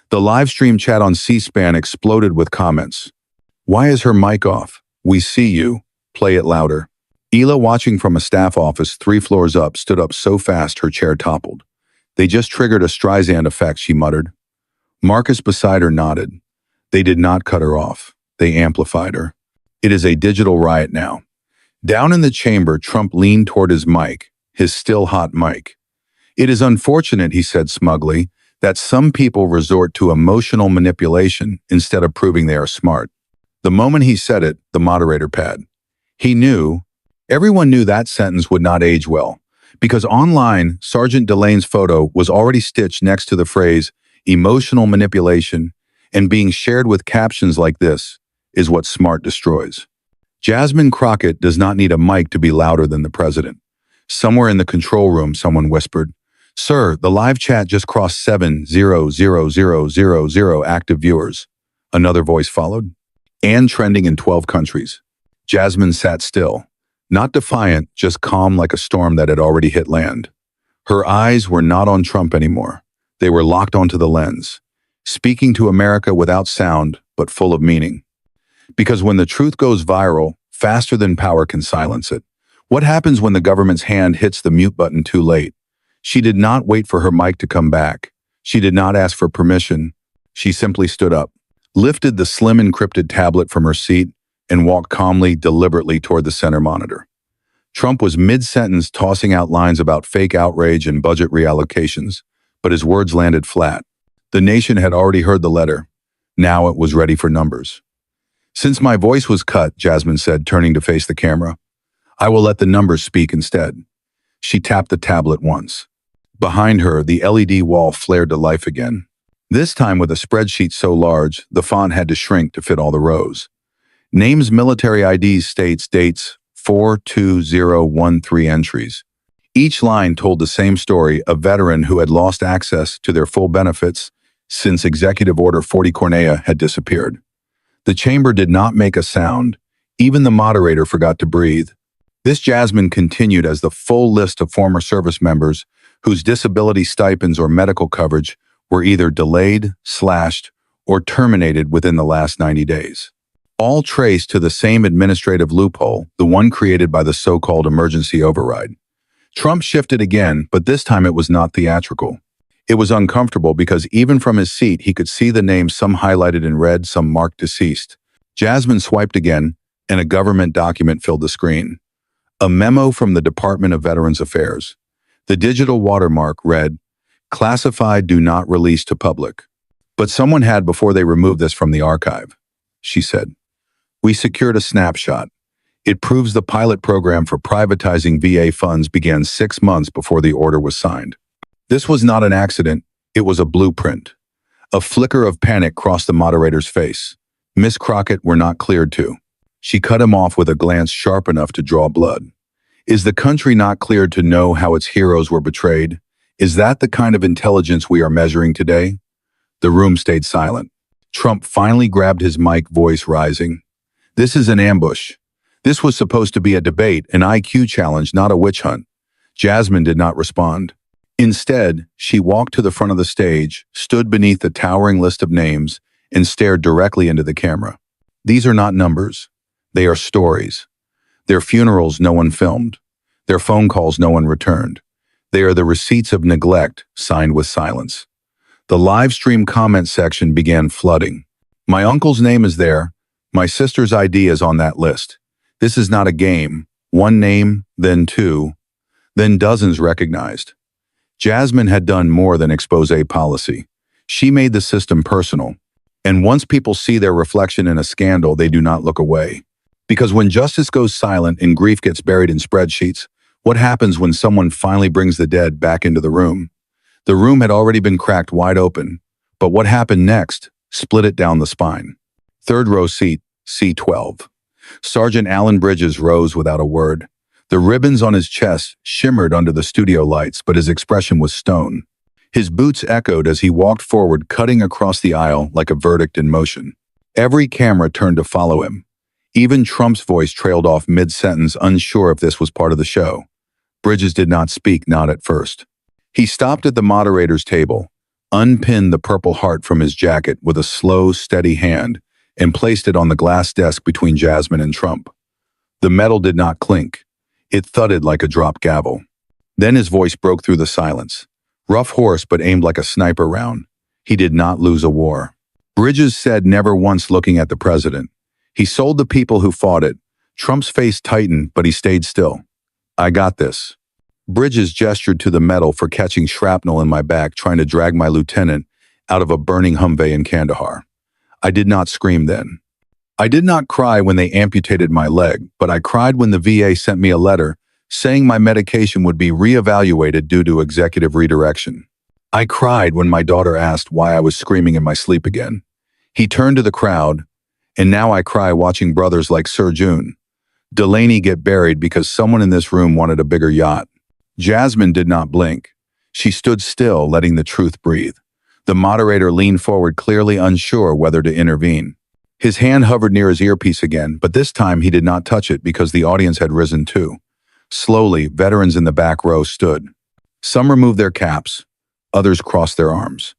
The live stream chat on C-SPAN exploded with comments. "Why is her mic off? We see you. Play it louder." Ela, watching from a staff office 3 floors up, stood up so fast her chair toppled. "They just triggered a Streisand effect," she muttered. Marcus beside her nodded. They did not cut her off. They amplified her. It is a digital riot now. Down in the chamber, Trump leaned toward his mic, his still hot mic. "It is unfortunate," he said smugly, "that some people resort to emotional manipulation instead of proving they are smart." The moment he said it, the moderator pad. He knew, everyone knew that sentence would not age well, because online, Sergeant Delane's photo was already stitched next to the phrase, emotional manipulation, and being shared with captions like this is what smart destroys. Jasmine Crockett does not need a mic to be louder than the president. Somewhere in the control room, someone whispered, "Sir, the live chat just crossed 7,000,000 active viewers." Another voice followed. "And trending in 12 countries." Jasmine sat still, not defiant, just calm like a storm that had already hit land. Her eyes were not on Trump anymore. They were locked onto the lens, speaking to America without sound, but full of meaning. Because when the truth goes viral, faster than power can silence it. What happens when the government's hand hits the mute button too late? She did not wait for her mic to come back. She did not ask for permission. She simply stood up, lifted the slim encrypted tablet from her seat, and walked calmly, deliberately toward the center monitor. Trump was mid-sentence, tossing out lines about fake outrage and budget reallocations, but his words landed flat. The nation had already heard the letter. Now it was ready for numbers. "Since my voice was cut," Jasmine said, turning to face the camera, "I will let the numbers speak instead." She tapped the tablet once. Behind her, the LED wall flared to life again. This time with a spreadsheet so large, the font had to shrink to fit all the rows. Names, military IDs, states, dates, 42013 entries. Each line told the same story, a veteran who had lost access to their full benefits since Executive Order 40 Cornea had disappeared. The chamber did not make a sound. Even the moderator forgot to breathe. This Jasmine continued as the full list of former service members whose disability stipends or medical coverage were either delayed, slashed, or terminated within the last 90 days. All traced to the same administrative loophole, the one created by the so-called emergency override. Trump shifted again, but this time it was not theatrical. It was uncomfortable because even from his seat, he could see the names, some highlighted in red, some marked deceased. Jasmine swiped again, and a government document filled the screen. A memo from the Department of Veterans Affairs. The digital watermark read, "Classified, do not release to public." But someone had before they removed this from the archive, she said. We secured a snapshot. It proves the pilot program for privatizing VA funds began 6 months before the order was signed. This was not an accident, it was a blueprint. A flicker of panic crossed the moderator's face. Miss Crockett were not cleared to. She cut him off with a glance sharp enough to draw blood. Is the country not cleared to know how its heroes were betrayed? Is that the kind of intelligence we are measuring today? The room stayed silent. Trump finally grabbed his mic, voice rising. This is an ambush. This was supposed to be a debate, an IQ challenge, not a witch hunt. Jasmine did not respond. Instead, she walked to the front of the stage, stood beneath the towering list of names, and stared directly into the camera. These are not numbers. They are stories. Their funerals no one filmed. Their phone calls no one returned. They are the receipts of neglect, signed with silence. The live stream comment section began flooding. My uncle's name is there. My sister's ID is on that list. This is not a game. One name, then two, then dozens recognized. Jasmine had done more than expose policy. She made the system personal. And once people see their reflection in a scandal, they do not look away. Because when justice goes silent and grief gets buried in spreadsheets, what happens when someone finally brings the dead back into the room? The room had already been cracked wide open, but what happened next split it down the spine. Third row seat, C12. Sergeant Alan Bridges rose without a word. The ribbons on his chest shimmered under the studio lights, but his expression was stone. His boots echoed as he walked forward, cutting across the aisle like a verdict in motion. Every camera turned to follow him. Even Trump's voice trailed off mid-sentence, unsure if this was part of the show. Bridges did not speak, not at first. He stopped at the moderator's table, unpinned the Purple Heart from his jacket with a slow, steady hand, and placed it on the glass desk between Jasmine and Trump. The metal did not clink. It thudded like a dropped gavel. Then his voice broke through the silence. Rough horse, but aimed like a sniper round. He did not lose a war. Bridges said, never once looking at the president. He sold the people who fought it. Trump's face tightened, but he stayed still. I got this. Bridges gestured to the metal for catching shrapnel in my back, trying to drag my lieutenant out of a burning Humvee in Kandahar. I did not scream then. I did not cry when they amputated my leg, but I cried when the VA sent me a letter saying my medication would be reevaluated due to executive redirection. I cried when my daughter asked why I was screaming in my sleep again. He turned to the crowd, and now I cry watching brothers like Sir June Delaney get buried because someone in this room wanted a bigger yacht. Jasmine did not blink. She stood still, letting the truth breathe. The moderator leaned forward, clearly unsure whether to intervene. His hand hovered near his earpiece again, but this time he did not touch it because the audience had risen too. Slowly, veterans in the back row stood. Some removed their caps, others crossed their arms.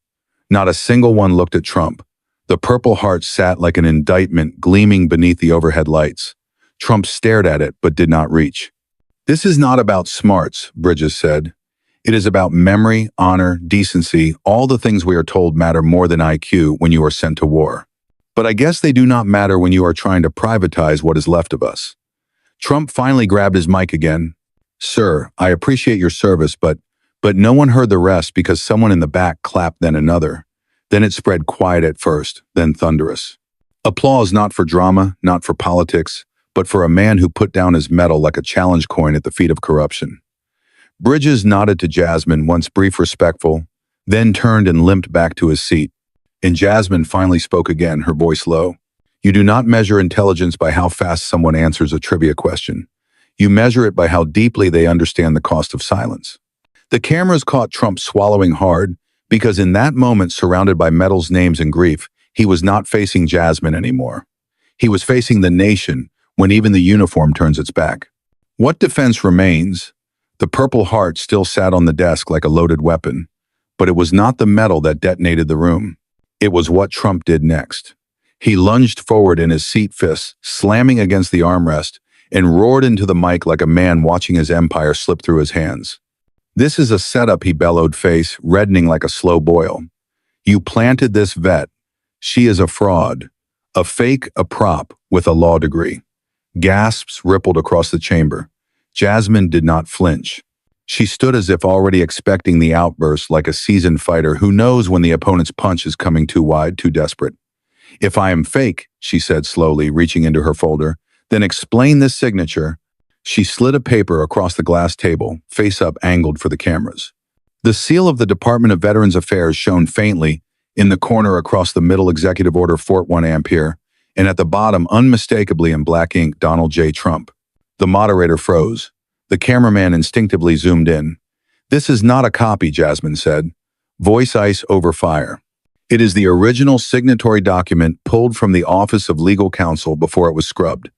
Not a single one looked at Trump. The Purple Heart sat like an indictment gleaming beneath the overhead lights. Trump stared at it but did not reach. This is not about smarts, Bridges said. It is about memory, honor, decency, all the things we are told matter more than IQ when you are sent to war. But I guess they do not matter when you are trying to privatize what is left of us. Trump finally grabbed his mic again. Sir, I appreciate your service, but no one heard the rest because someone in the back clapped, then another. Then it spread quiet at first, then thunderous. Applause not for drama, not for politics, but for a man who put down his medal like a challenge coin at the feet of corruption. Bridges nodded to Jasmine, once brief respectful, then turned and limped back to his seat. And Jasmine finally spoke again, her voice low. You do not measure intelligence by how fast someone answers a trivia question. You measure it by how deeply they understand the cost of silence. The cameras caught Trump swallowing hard because in that moment, surrounded by medals, names, and grief, he was not facing Jasmine anymore. He was facing the nation when even the uniform turns its back. What defense remains? The Purple Heart still sat on the desk like a loaded weapon, but it was not the metal that detonated the room. It was what Trump did next. He lunged forward in his seat, fists slamming against the armrest, and roared into the mic like a man watching his empire slip through his hands. This is a setup, he bellowed, face reddening like a slow boil. You planted this vet. She is a fraud, a fake, a prop with a law degree. Gasps rippled across the chamber. Jasmine did not flinch. She stood as if already expecting the outburst like a seasoned fighter who knows when the opponent's punch is coming too wide, too desperate. "If I am fake," she said slowly, reaching into her folder, "then explain this signature." She slid a paper across the glass table, face up angled for the cameras. The seal of the Department of Veterans Affairs shone faintly in the corner across the middle, Executive Order Fort 1 Ampere, and at the bottom, unmistakably in black ink, Donald J. Trump. The moderator froze. The cameraman instinctively zoomed in. "This is not a copy," Jasmine said. Voice ice over fire. "It is the original signatory document pulled from the Office of Legal Counsel before it was scrubbed.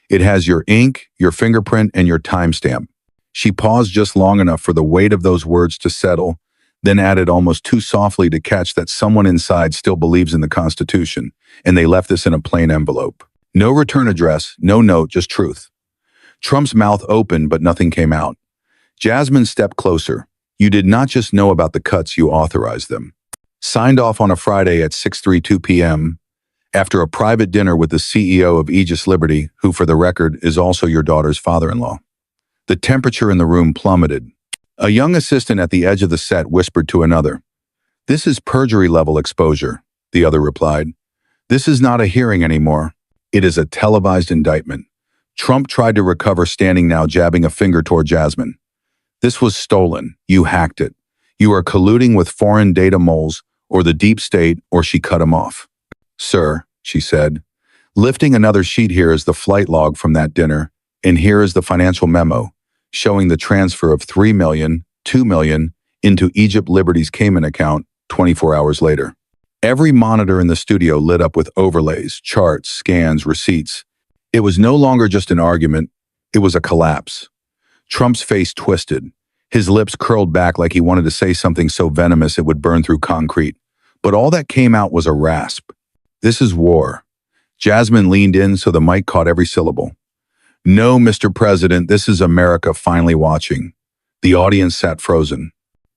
It has your ink, your fingerprint, and your timestamp." She paused just long enough for the weight of those words to settle, then added almost too softly to catch that someone inside still believes in the Constitution, and they left this in a plain envelope. No return address, no note, just truth. Trump's mouth opened, but nothing came out. Jasmine stepped closer. "You did not just know about the cuts, you authorized them." Signed off on a Friday at 6:32 p.m., after a private dinner with the CEO of Aegis Liberty, who, for the record, is also your daughter's father-in-law. The temperature in the room plummeted. A young assistant at the edge of the set whispered to another. "This is perjury-level exposure," the other replied. "This is not a hearing anymore. It is a televised indictment." Trump tried to recover, standing now, jabbing a finger toward Jasmine. "This was stolen. You hacked it. You are colluding with foreign data moles or the deep state," or she cut him off. "Sir," she said, "lifting another sheet, here is the flight log from that dinner, and here is the financial memo showing the transfer of $3 million, $2 million into Egypt Liberty's Cayman account 24 hours later." Every monitor in the studio lit up with overlays, charts, scans, receipts. It was no longer just an argument, it was a collapse. Trump's face twisted. His lips curled back like he wanted to say something so venomous it would burn through concrete. But all that came out was a rasp. "This is war." Jasmine leaned in so the mic caught every syllable. "No, Mr. President, this is America finally watching." The audience sat frozen.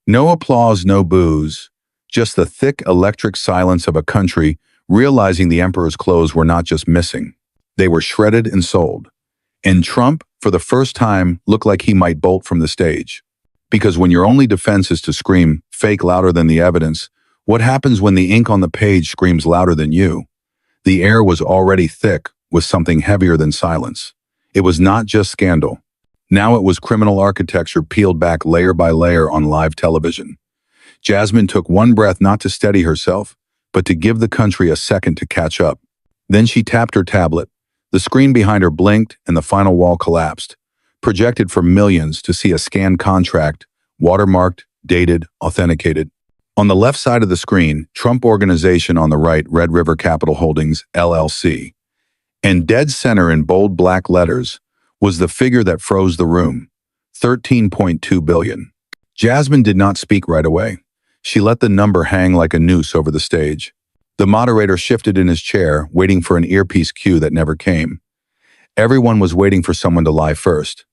No applause, no boos. Just the thick electric silence of a country realizing the emperor's clothes were not just missing. They were shredded and sold. And Trump, for the first time, looked like he might bolt from the stage. Because when your only defense is to scream, "Fake," louder than the evidence, what happens when the ink on the page screams louder than you? The air was already thick with something heavier than silence. It was not just scandal. Now it was criminal architecture peeled back layer by layer on live television. Jasmine took one breath, not to steady herself, but to give the country a second to catch up. Then she tapped her tablet. The screen behind her blinked and the final wall collapsed, projected for millions to see a scanned contract, watermarked, dated, authenticated. On the left side of the screen, Trump Organization; on the right, Red River Capital Holdings, LLC. And dead center in bold black letters was the figure that froze the room, $13.2 billion. Jasmine did not speak right away. She let the number hang like a noose over the stage. The moderator shifted in his chair, waiting for an earpiece cue that never came. Everyone was waiting for someone to lie first.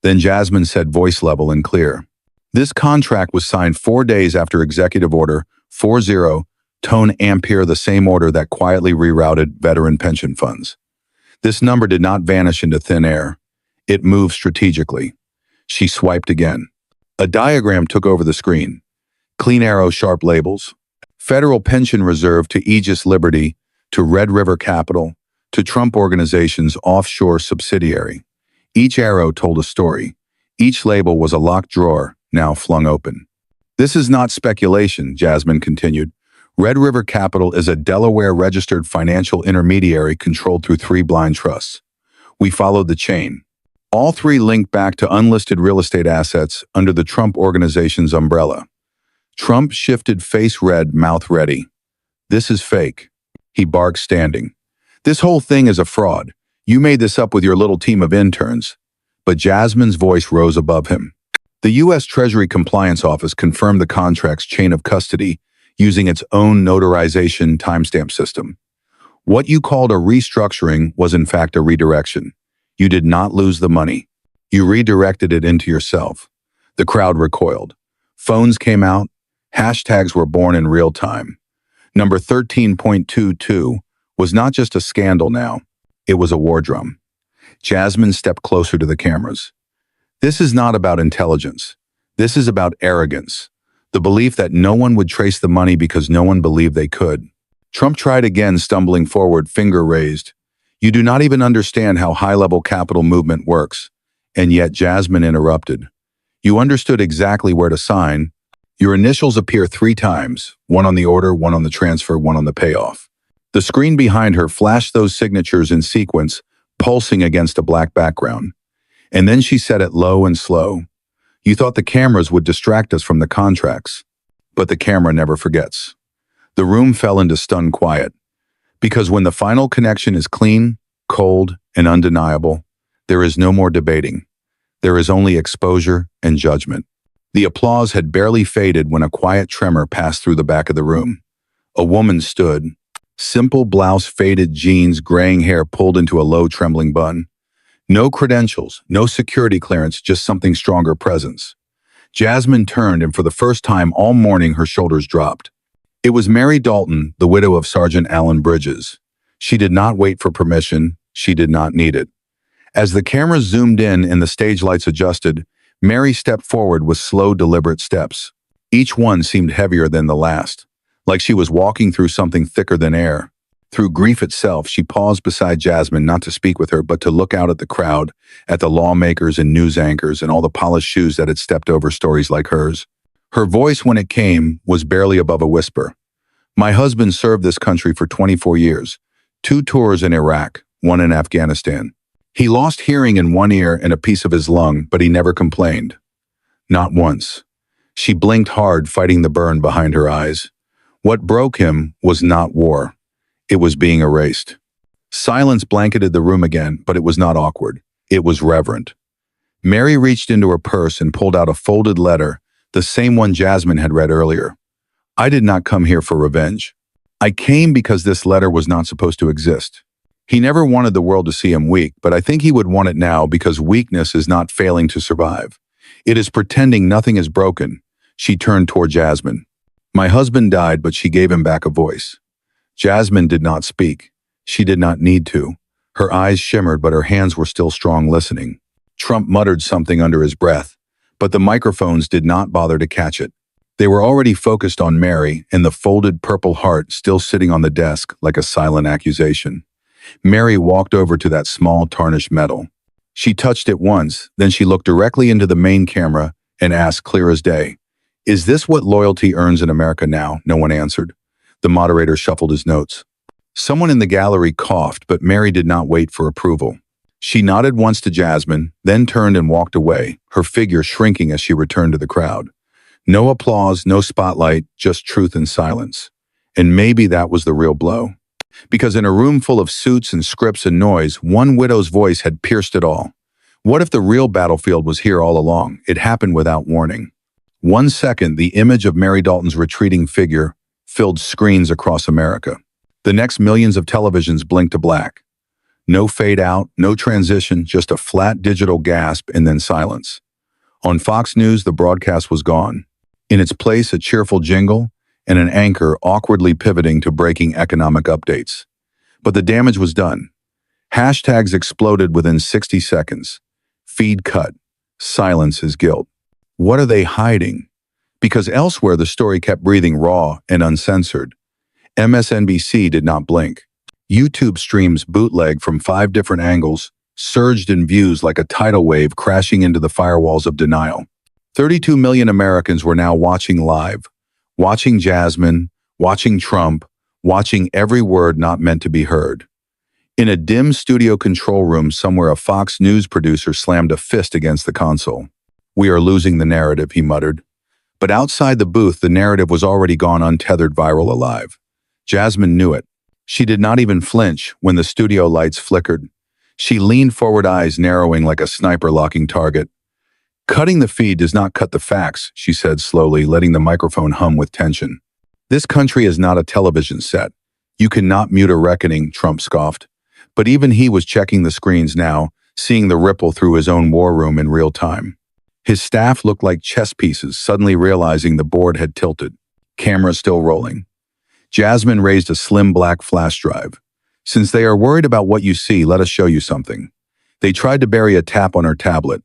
Then Jasmine said, voice level and clear, "This contract was signed 4 days after Executive Order 40, tone Ampere, the same order that quietly rerouted veteran pension funds. This number did not vanish into thin air. It moved strategically." She swiped again. A diagram took over the screen. Clean arrow, sharp labels. Federal Pension Reserve to Aegis Liberty, to Red River Capital, to Trump Organization's offshore subsidiary. Each arrow told a story. Each label was a locked drawer, now flung open. "This is not speculation," Jasmine continued. "Red River Capital is a Delaware-registered financial intermediary controlled through 3 blind trusts. We followed the chain. All 3 linked back to unlisted real estate assets under the Trump Organization's umbrella." Trump shifted, face red, mouth ready. "This is fake," he barked, standing. "This whole thing is a fraud. You made this up with your little team of interns." But Jasmine's voice rose above him. "The U.S. Treasury Compliance Office confirmed the contract's chain of custody using its own notarization timestamp system. What you called a restructuring was in fact a redirection. You did not lose the money. You redirected it into yourself." The crowd recoiled. Phones came out. Hashtags were born in real time. Number 13.22 was not just a scandal now. It was a war drum. Jasmine stepped closer to the cameras. This is not about intelligence. This is about arrogance. The belief that no one would trace the money because no one believed they could. Trump tried again, stumbling forward, finger raised. You do not even understand how high-level capital movement works. And yet Jasmine interrupted. You understood exactly where to sign. Your initials appear 3 times, one on the order, one on the transfer, one on the payoff. The screen behind her flashed those signatures in sequence, pulsing against a black background. And then she said it low and slow. You thought the cameras would distract us from the contracts. But the camera never forgets. The room fell into stunned quiet. Because when the final connection is clean, cold, and undeniable, there is no more debating. There is only exposure and judgment. The applause had barely faded when a quiet tremor passed through the back of the room. A woman stood. Simple blouse, faded jeans, graying hair pulled into a low, trembling bun. No credentials, no security clearance, just something stronger presence. Jasmine turned, and for the first time all morning her shoulders dropped. It was Mary Dalton, the widow of Sergeant Allen Bridges. She did not wait for permission. She did not need it. As the cameras zoomed in and the stage lights adjusted, Mary stepped forward with slow, deliberate steps. Each one seemed heavier than the last, like she was walking through something thicker than air. Through grief itself, she paused beside Jasmine, not to speak with her, but to look out at the crowd, at the lawmakers and news anchors and all the polished shoes that had stepped over stories like hers. Her voice, when it came, was barely above a whisper. My husband served this country for 24 years, 2 tours in Iraq, 1 in Afghanistan. He lost hearing in one ear and a piece of his lung, but he never complained. Not once. She blinked hard, fighting the burn behind her eyes. What broke him was not war. It was being erased. Silence blanketed the room again, but it was not awkward. It was reverent. Mary reached into her purse and pulled out a folded letter, the same one Jasmine had read earlier. I did not come here for revenge. I came because this letter was not supposed to exist. He never wanted the world to see him weak, but I think he would want it now because weakness is not failing to survive. It is pretending nothing is broken. She turned toward Jasmine. My husband died, but she gave him back a voice. Jasmine did not speak. She did not need to. Her eyes shimmered, but her hands were still strong, listening. Trump muttered something under his breath, but the microphones did not bother to catch it. They were already focused on Mary and the folded purple heart still sitting on the desk like a silent accusation. Mary walked over to that small tarnished medal. She touched it once, then she looked directly into the main camera and asked clear as day, "Is this what loyalty earns in America now?" No one answered. The moderator shuffled his notes. Someone in the gallery coughed, but Mary did not wait for approval. She nodded once to Jasmine, then turned and walked away, her figure shrinking as she returned to the crowd. No applause, no spotlight, just truth and silence. And maybe that was the real blow. Because in a room full of suits and scripts and noise, one widow's voice had pierced it all. What if the real battlefield was here all along? It happened without warning. 1 second, the image of Mary Dalton's retreating figure filled screens across America. The next, millions of televisions blinked to black. No fade out, no transition, just a flat digital gasp and then silence. On Fox News, the broadcast was gone. In its place, a cheerful jingle and an anchor awkwardly pivoting to breaking economic updates. But the damage was done. Hashtags exploded within 60 seconds. Feed cut. Silence is guilt. What are they hiding? Because elsewhere the story kept breathing raw and uncensored. MSNBC did not blink. YouTube streams bootleg from 5 different angles surged in views like a tidal wave crashing into the firewalls of denial. 32 million Americans were now watching live, watching Jasmine, watching Trump, watching every word not meant to be heard. In a dim studio control room somewhere, a Fox News producer slammed a fist against the console. "We are losing the narrative," he muttered. But outside the booth, the narrative was already gone, untethered, viral, alive. Jasmine knew it. She did not even flinch when the studio lights flickered. She leaned forward, eyes narrowing like a sniper locking target. "Cutting the feed does not cut the facts," she said slowly, letting the microphone hum with tension. "This country is not a television set. You cannot mute a reckoning," Trump scoffed. But even he was checking the screens now, seeing the ripple through his own war room in real time. His staff looked like chess pieces, suddenly realizing the board had tilted. Camera still rolling. Jasmine raised a slim black flash drive. "Since they are worried about what you see, let us show you something." They tried to bury a tap on her tablet.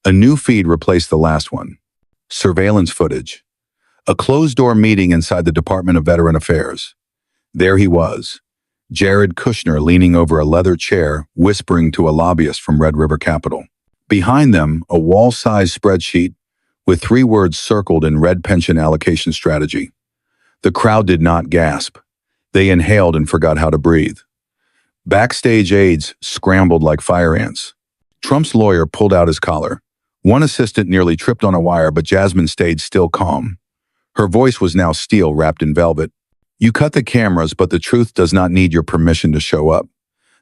A new feed replaced the last one. Surveillance footage. A closed-door meeting inside the Department of Veteran Affairs. There he was, Jared Kushner leaning over a leather chair, whispering to a lobbyist from Red River Capital. Behind them, a wall-sized spreadsheet with 3 words circled in red: pension allocation strategy. The crowd did not gasp. They inhaled and forgot how to breathe. Backstage aides scrambled like fire ants. Trump's lawyer pulled out his collar. One assistant nearly tripped on a wire, but Jasmine stayed still calm. Her voice was now steel wrapped in velvet. You cut the cameras, but the truth does not need your permission to show up.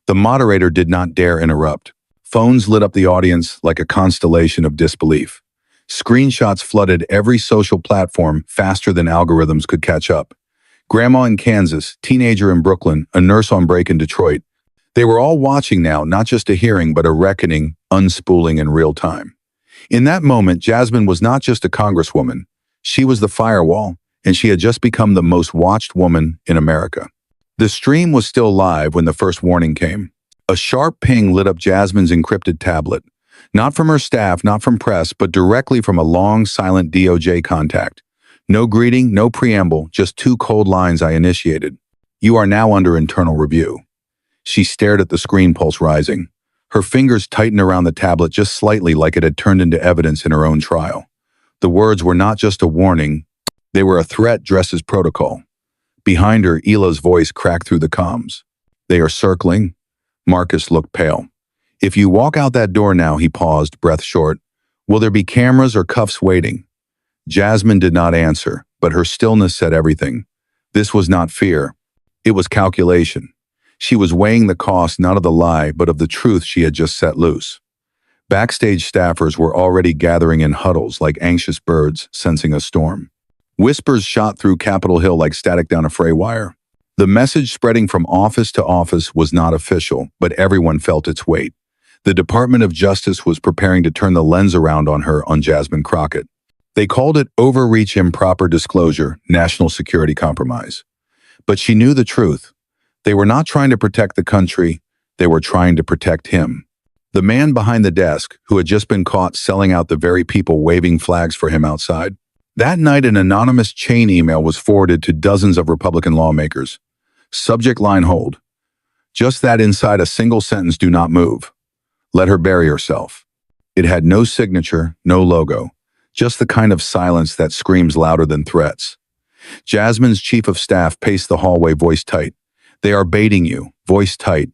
The moderator did not dare interrupt. Phones lit up the audience like a constellation of disbelief. Screenshots flooded every social platform faster than algorithms could catch up. Grandma in Kansas, teenager in Brooklyn, a nurse on break in Detroit. They were all watching now, not just a hearing, but a reckoning, unspooling in real time. In that moment, Jasmine was not just a congresswoman. She was the firewall, and she had just become the most watched woman in America. The stream was still live when the first warning came. A sharp ping lit up Jasmine's encrypted tablet. Not from her staff, not from press, but directly from a long, silent DOJ contact. No greeting, no preamble, just 2 cold lines I initiated. You are now under internal review. She stared at the screen, pulse rising. Her fingers tightened around the tablet just slightly, like it had turned into evidence in her own trial. The words were not just a warning. They were a threat dressed as protocol. Behind her, Ila's voice cracked through the comms. They are circling. Marcus looked pale. If you walk out that door now, he paused, breath short. Will there be cameras or cuffs waiting? Jasmine did not answer, but her stillness said everything. This was not fear. It was calculation. She was weighing the cost not of the lie, but of the truth she had just set loose. Backstage staffers were already gathering in huddles like anxious birds sensing a storm. Whispers shot through Capitol Hill like static down a fray wire. The message spreading from office to office was not official, but everyone felt its weight. The Department of Justice was preparing to turn the lens around on her, on Jasmine Crockett. They called it overreach, improper disclosure, national security compromise. But she knew the truth. They were not trying to protect the country, they were trying to protect him. The man behind the desk, who had just been caught selling out the very people waving flags for him outside. That night, an anonymous chain email was forwarded to dozens of Republican lawmakers. Subject line: hold. Just that inside a single sentence: do not move. Let her bury herself. It had no signature, no logo, just the kind of silence that screams louder than threats. Jasmine's chief of staff paced the hallway, voice tight. They are baiting you, voice tight.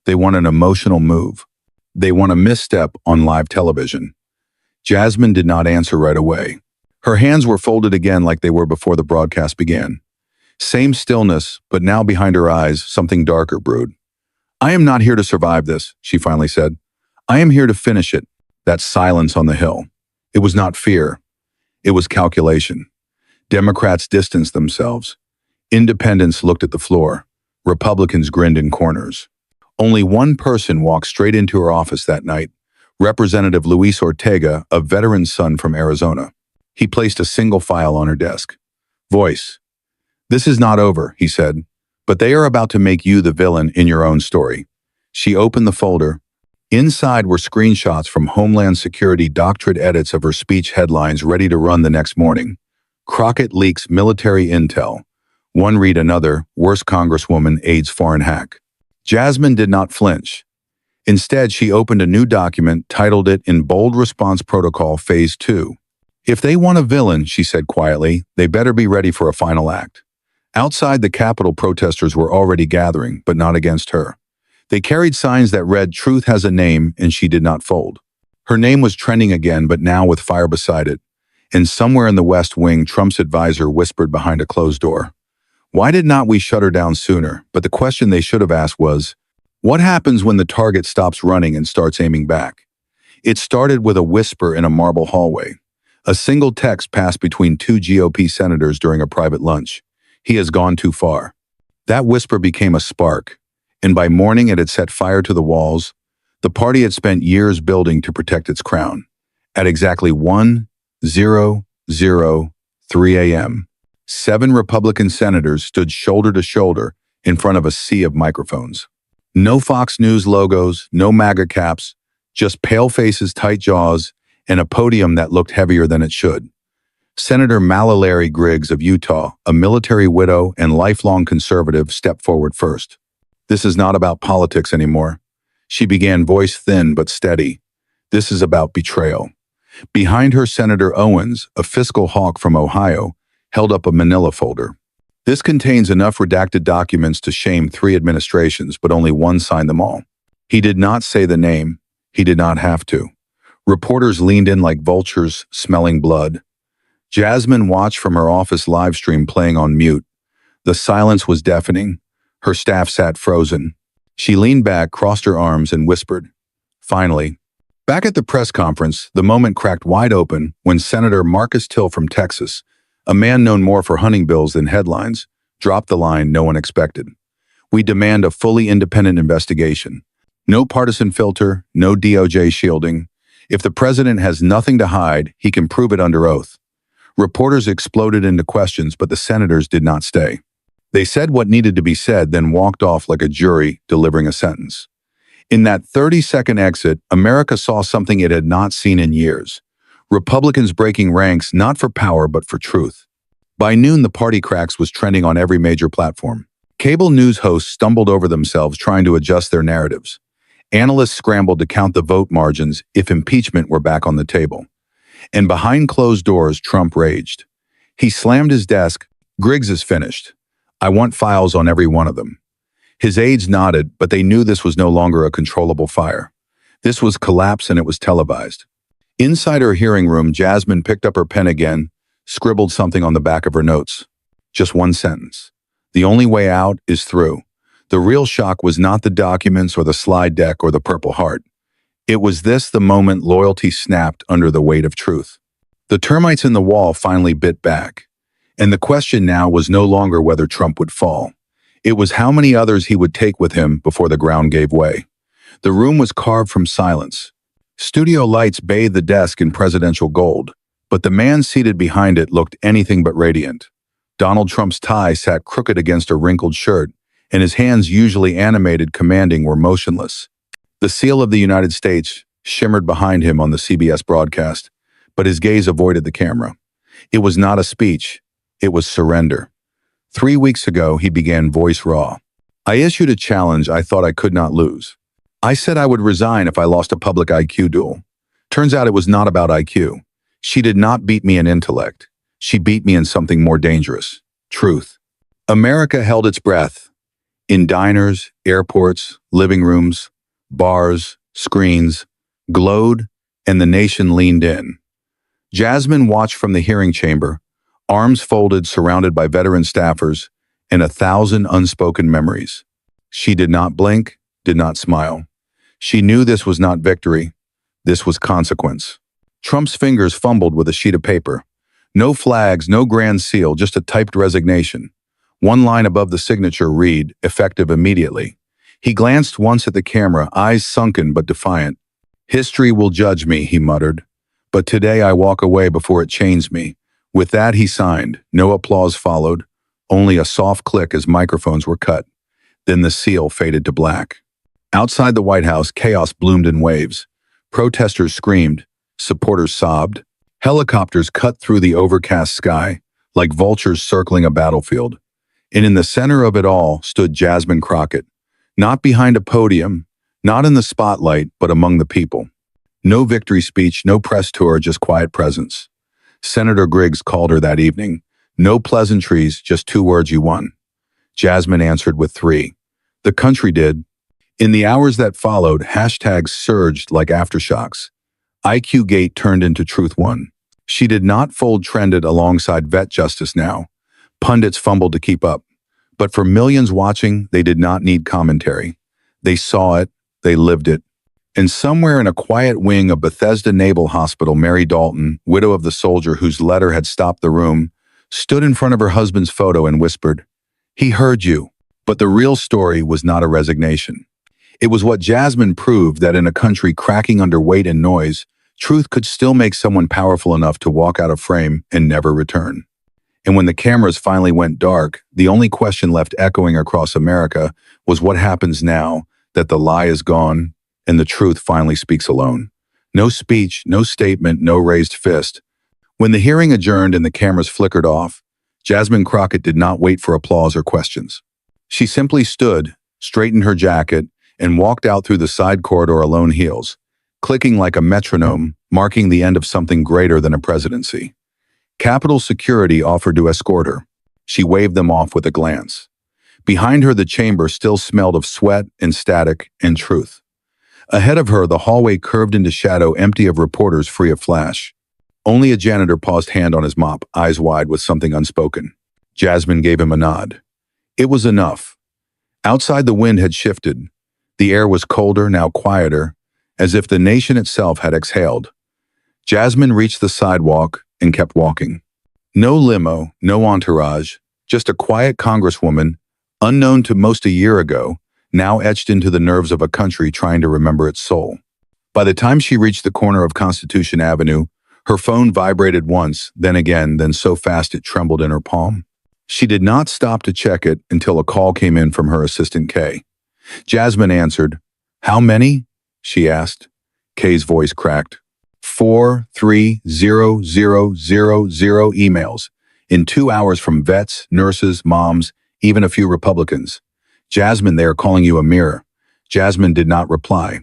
They want an emotional move. They want a misstep on live television. Jasmine did not answer right away. Her hands were folded again like they were before the broadcast began. Same stillness, but now behind her eyes, something darker brewed. I am not here to survive this, she finally said. I am here to finish it. That silence on the Hill. It was not fear. It was calculation. Democrats distanced themselves. Independents looked at the floor. Republicans grinned in corners. Only one person walked straight into her office that night, Representative Luis Ortega, a veteran son from Arizona. He placed a single file on her desk. Voice. This is not over, he said, but they are about to make you the villain in your own story. She opened the folder. Inside were screenshots from Homeland Security doctorate edits of her speech headlines ready to run the next morning. Crockett leaks military intel. One read another, worse Congresswoman aids foreign hack. Jasmine did not flinch. Instead, she opened a new document, titled it in bold: Response Protocol Phase 2. If they want a villain, she said quietly, they better be ready for a final act. Outside the Capitol, protesters were already gathering, but not against her. They carried signs that read, Truth has a name, and she did not fold. Her name was trending again, but now with fire beside it. And somewhere in the West Wing, Trump's advisor whispered behind a closed door. Why did not we shut her down sooner? But the question they should have asked was, what happens when the target stops running and starts aiming back? It started with a whisper in a marble hallway. A single text passed between 2 GOP senators during a private lunch. He has gone too far. That whisper became a spark, and by morning it had set fire to the walls the party had spent years building to protect its crown. At exactly 1:003 a.m., 7 Republican senators stood shoulder to shoulder in front of a sea of microphones. No Fox News logos, no MAGA caps, Just pale faces, tight jaws, and a podium that looked heavier than it should. Senator Mallory Griggs of Utah, a military widow and lifelong conservative, stepped forward first. This is not about politics anymore. She began, voice thin but steady. This is about betrayal. Behind her, Senator Owens, a fiscal hawk from Ohio, held up a manila folder. This contains enough redacted documents to shame 3 administrations, but only one signed them all. He did not say the name. He did not have to. Reporters leaned in like vultures, smelling blood. Jasmine watched from her office live stream playing on mute. The silence was deafening. Her staff sat frozen. She leaned back, crossed her arms, and whispered. Finally, back at the press conference, the moment cracked wide open when Senator Marcus Till from Texas, a man known more for hunting bills than headlines, dropped the line no one expected. We demand a fully independent investigation. No partisan filter, no DOJ shielding. If the president has nothing to hide, he can prove it under oath. Reporters exploded into questions, but the senators did not stay. They said what needed to be said, then walked off like a jury delivering a sentence. In that 30-second exit, America saw something it had not seen in years. Republicans breaking ranks not for power but for truth. By noon, the party cracks was trending on every major platform. Cable news hosts stumbled over themselves trying to adjust their narratives. Analysts scrambled to count the vote margins if impeachment were back on the table. And behind closed doors, Trump raged. He slammed his desk. Griggs is finished. I want files on every one of them. His aides nodded, but they knew this was no longer a controllable fire. This was collapse, and it was televised. Inside her hearing room, Jasmine picked up her pen again, scribbled something on the back of her notes. Just one sentence. The only way out is through. The real shock was not the documents or the slide deck or the Purple Heart. It was this, the moment loyalty snapped under the weight of truth. The termites in the wall finally bit back. And the question now was no longer whether Trump would fall. It was how many others he would take with him before the ground gave way. The room was carved from silence. Studio lights bathed the desk in presidential gold, but the man seated behind it looked anything but radiant. Donald Trump's tie sat crooked against a wrinkled shirt, and his hands, usually animated, commanding, were motionless. The seal of the United States shimmered behind him on the CBS broadcast, but his gaze avoided the camera. It was not a speech. It was surrender. 3 weeks ago, he began, voice raw. I issued a challenge I thought I could not lose. I said I would resign if I lost a public IQ duel. Turns out it was not about IQ. She did not beat me in intellect. She beat me in something more dangerous. Truth. America held its breath. In diners, airports, living rooms, bars, screens, glowed, and the nation leaned in. Jasmine watched from the hearing chamber, arms folded, surrounded by veteran staffers, and 1,000 unspoken memories. She did not blink, did not smile. She knew this was not victory. This was consequence. Trump's fingers fumbled with a sheet of paper. No flags, no grand seal, just a typed resignation. One line above the signature read, effective immediately. He glanced once at the camera, eyes sunken but defiant. History will judge me, he muttered. But today I walk away before it chains me. With that, he signed. No applause followed, only a soft click as microphones were cut. Then the seal faded to black. Outside the White House, chaos bloomed in waves. Protesters screamed. Supporters sobbed. Helicopters cut through the overcast sky, like vultures circling a battlefield. And in the center of it all stood Jasmine Crockett. Not behind a podium, not in the spotlight, but among the people. No victory speech, no press tour, just quiet presence. Senator Griggs called her that evening. No pleasantries, just 2 words you won. Jasmine answered with 3. The country did. In the hours that followed, hashtags surged like aftershocks. IQ Gate turned into Truth Won. She did not fold, trended alongside vet justice now. Pundits fumbled to keep up. But for millions watching, they did not need commentary. They saw it, they lived it. And somewhere in a quiet wing of Bethesda Naval Hospital, Mary Dalton, widow of the soldier whose letter had stopped the room, stood in front of her husband's photo and whispered, "He heard you." But the real story was not a resignation. It was what Jasmine proved, that in a country cracking under weight and noise, truth could still make someone powerful enough to walk out of frame and never return. And when the cameras finally went dark, the only question left echoing across America was what happens now that the lie is gone and the truth finally speaks alone. No speech, no statement, no raised fist. When the hearing adjourned and the cameras flickered off, Jasmine Crockett did not wait for applause or questions. She simply stood, straightened her jacket, and walked out through the side corridor alone heels, clicking like a metronome, marking the end of something greater than a presidency. Capitol Security offered to escort her. She waved them off with a glance. Behind her, the chamber still smelled of sweat and static and truth. Ahead of her, the hallway curved into shadow, empty of reporters, free of flash. Only a janitor paused, hand on his mop, eyes wide with something unspoken. Jasmine gave him a nod. It was enough. Outside, the wind had shifted. The air was colder, now quieter, as if the nation itself had exhaled. Jasmine reached the sidewalk and kept walking. No limo, no entourage, just a quiet congresswoman, unknown to most a year ago, now etched into the nerves of a country trying to remember its soul. By the time she reached the corner of Constitution Avenue, her phone vibrated once, then again, then so fast it trembled in her palm. She did not stop to check it until a call came in from her assistant, Kay. Jasmine answered. "How many?" she asked. Kay's voice cracked. 430,000 emails in 2 hours from vets, nurses, moms, even a few Republicans. "Jasmine, they are calling you a mirror." Jasmine did not reply.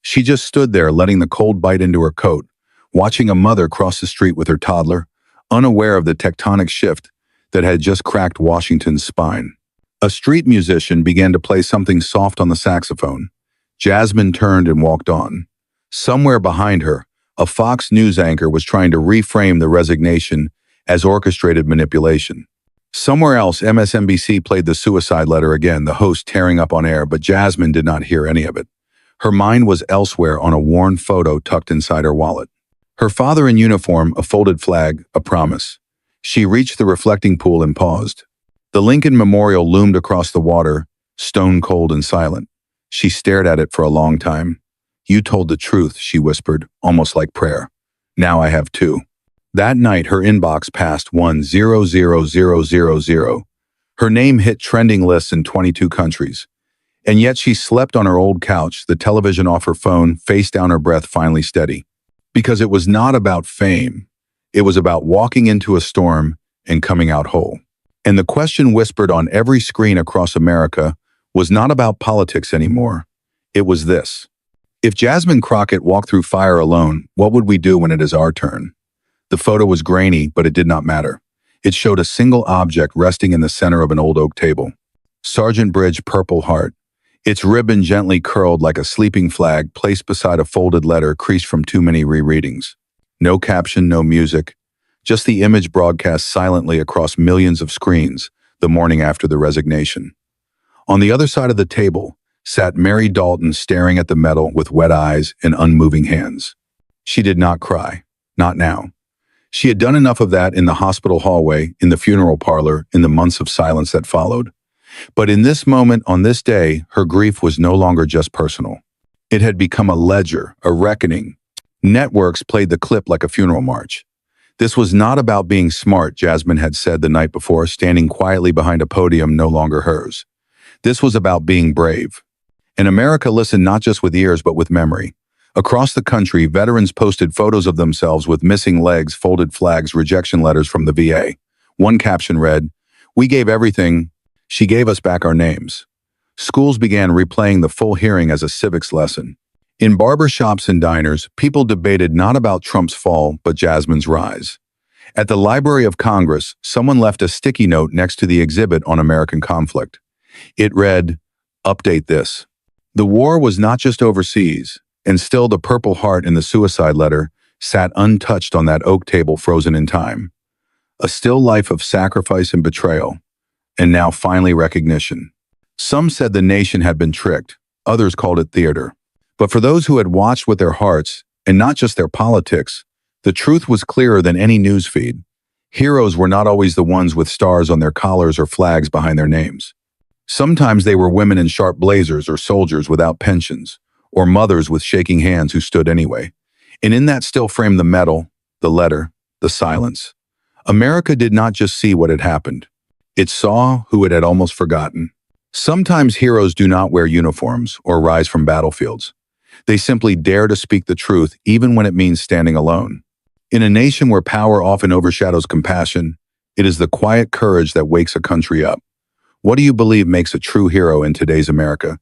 She just stood there, letting the cold bite into her coat, watching a mother cross the street with her toddler, unaware of the tectonic shift that had just cracked Washington's spine. A street musician began to play something soft on the saxophone. Jasmine turned and walked on. Somewhere behind her, a Fox News anchor was trying to reframe the resignation as orchestrated manipulation. Somewhere else, MSNBC played the suicide letter again, the host tearing up on air, but Jasmine did not hear any of it. Her mind was elsewhere, on a worn photo tucked inside her wallet. Her father in uniform, a folded flag, a promise. She reached the reflecting pool and paused. The Lincoln Memorial loomed across the water, stone cold and silent. She stared at it for a long time. "You told the truth," she whispered, almost like prayer. "Now I have two." That night, her inbox passed 100,000. Her name hit trending lists in 22 countries. And yet she slept on her old couch, the television off her phone, face down, her breath finally steady. Because it was not about fame. It was about walking into a storm and coming out whole. And the question whispered on every screen across America was not about politics anymore. It was this. If Jasmine Crockett walked through fire alone, what would we do when it is our turn? The photo was grainy, but it did not matter. It showed a single object resting in the center of an old oak table. Sergeant Bridge Purple Heart. Its ribbon gently curled like a sleeping flag placed beside a folded letter creased from too many rereadings. No caption, no music. Just the image broadcast silently across millions of screens the morning after the resignation. On the other side of the table sat Mary Dalton, staring at the metal with wet eyes and unmoving hands. She did not cry. Not now. She had done enough of that in the hospital hallway, in the funeral parlor, in the months of silence that followed. But in this moment, on this day, her grief was no longer just personal. It had become a ledger, a reckoning. Networks played the clip like a funeral march. This was not about being smart, Jasmine had said the night before, standing quietly behind a podium no longer hers. This was about being brave. And America listened not just with ears but with memory. Across the country, veterans posted photos of themselves with missing legs, folded flags, rejection letters from the VA. One caption read, "We gave everything. She gave us back our names." Schools began replaying the full hearing as a civics lesson. In barbershops and diners, people debated not about Trump's fall, but Jasmine's rise. At the Library of Congress, someone left a sticky note next to the exhibit on American conflict. It read, "Update this." The war was not just overseas, and still the Purple Heart in the suicide letter sat untouched on that oak table, frozen in time. A still life of sacrifice and betrayal, and now finally recognition. Some said the nation had been tricked, others called it theater. But for those who had watched with their hearts, and not just their politics, the truth was clearer than any news feed. Heroes were not always the ones with stars on their collars or flags behind their names. Sometimes they were women in sharp blazers, or soldiers without pensions, or mothers with shaking hands who stood anyway. And in that still frame, the metal, the letter, the silence. America did not just see what had happened. It saw who it had almost forgotten. Sometimes heroes do not wear uniforms or rise from battlefields. They simply dare to speak the truth even when it means standing alone. In a nation where power often overshadows compassion, it is the quiet courage that wakes a country up. What do you believe makes a true hero in today's America?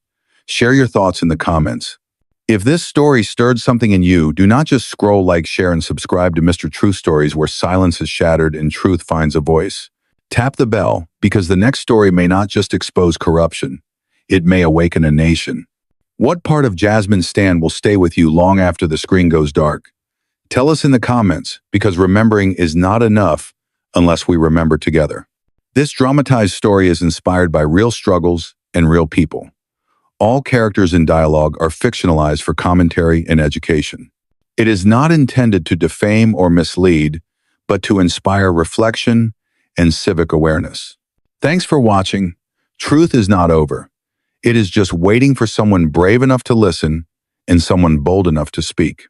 Share your thoughts in the comments. If this story stirred something in you, do not just scroll, like, share, and subscribe to Mr. Truth Stories, where silence is shattered and truth finds a voice. Tap the bell, because the next story may not just expose corruption, it may awaken a nation. What part of Jasmine's stand will stay with you long after the screen goes dark? Tell us in the comments, because remembering is not enough unless we remember together. This dramatized story is inspired by real struggles and real people. All characters in dialogue are fictionalized for commentary and education. It is not intended to defame or mislead, but to inspire reflection and civic awareness. Thanks for watching. Truth is not over. It is just waiting for someone brave enough to listen and someone bold enough to speak.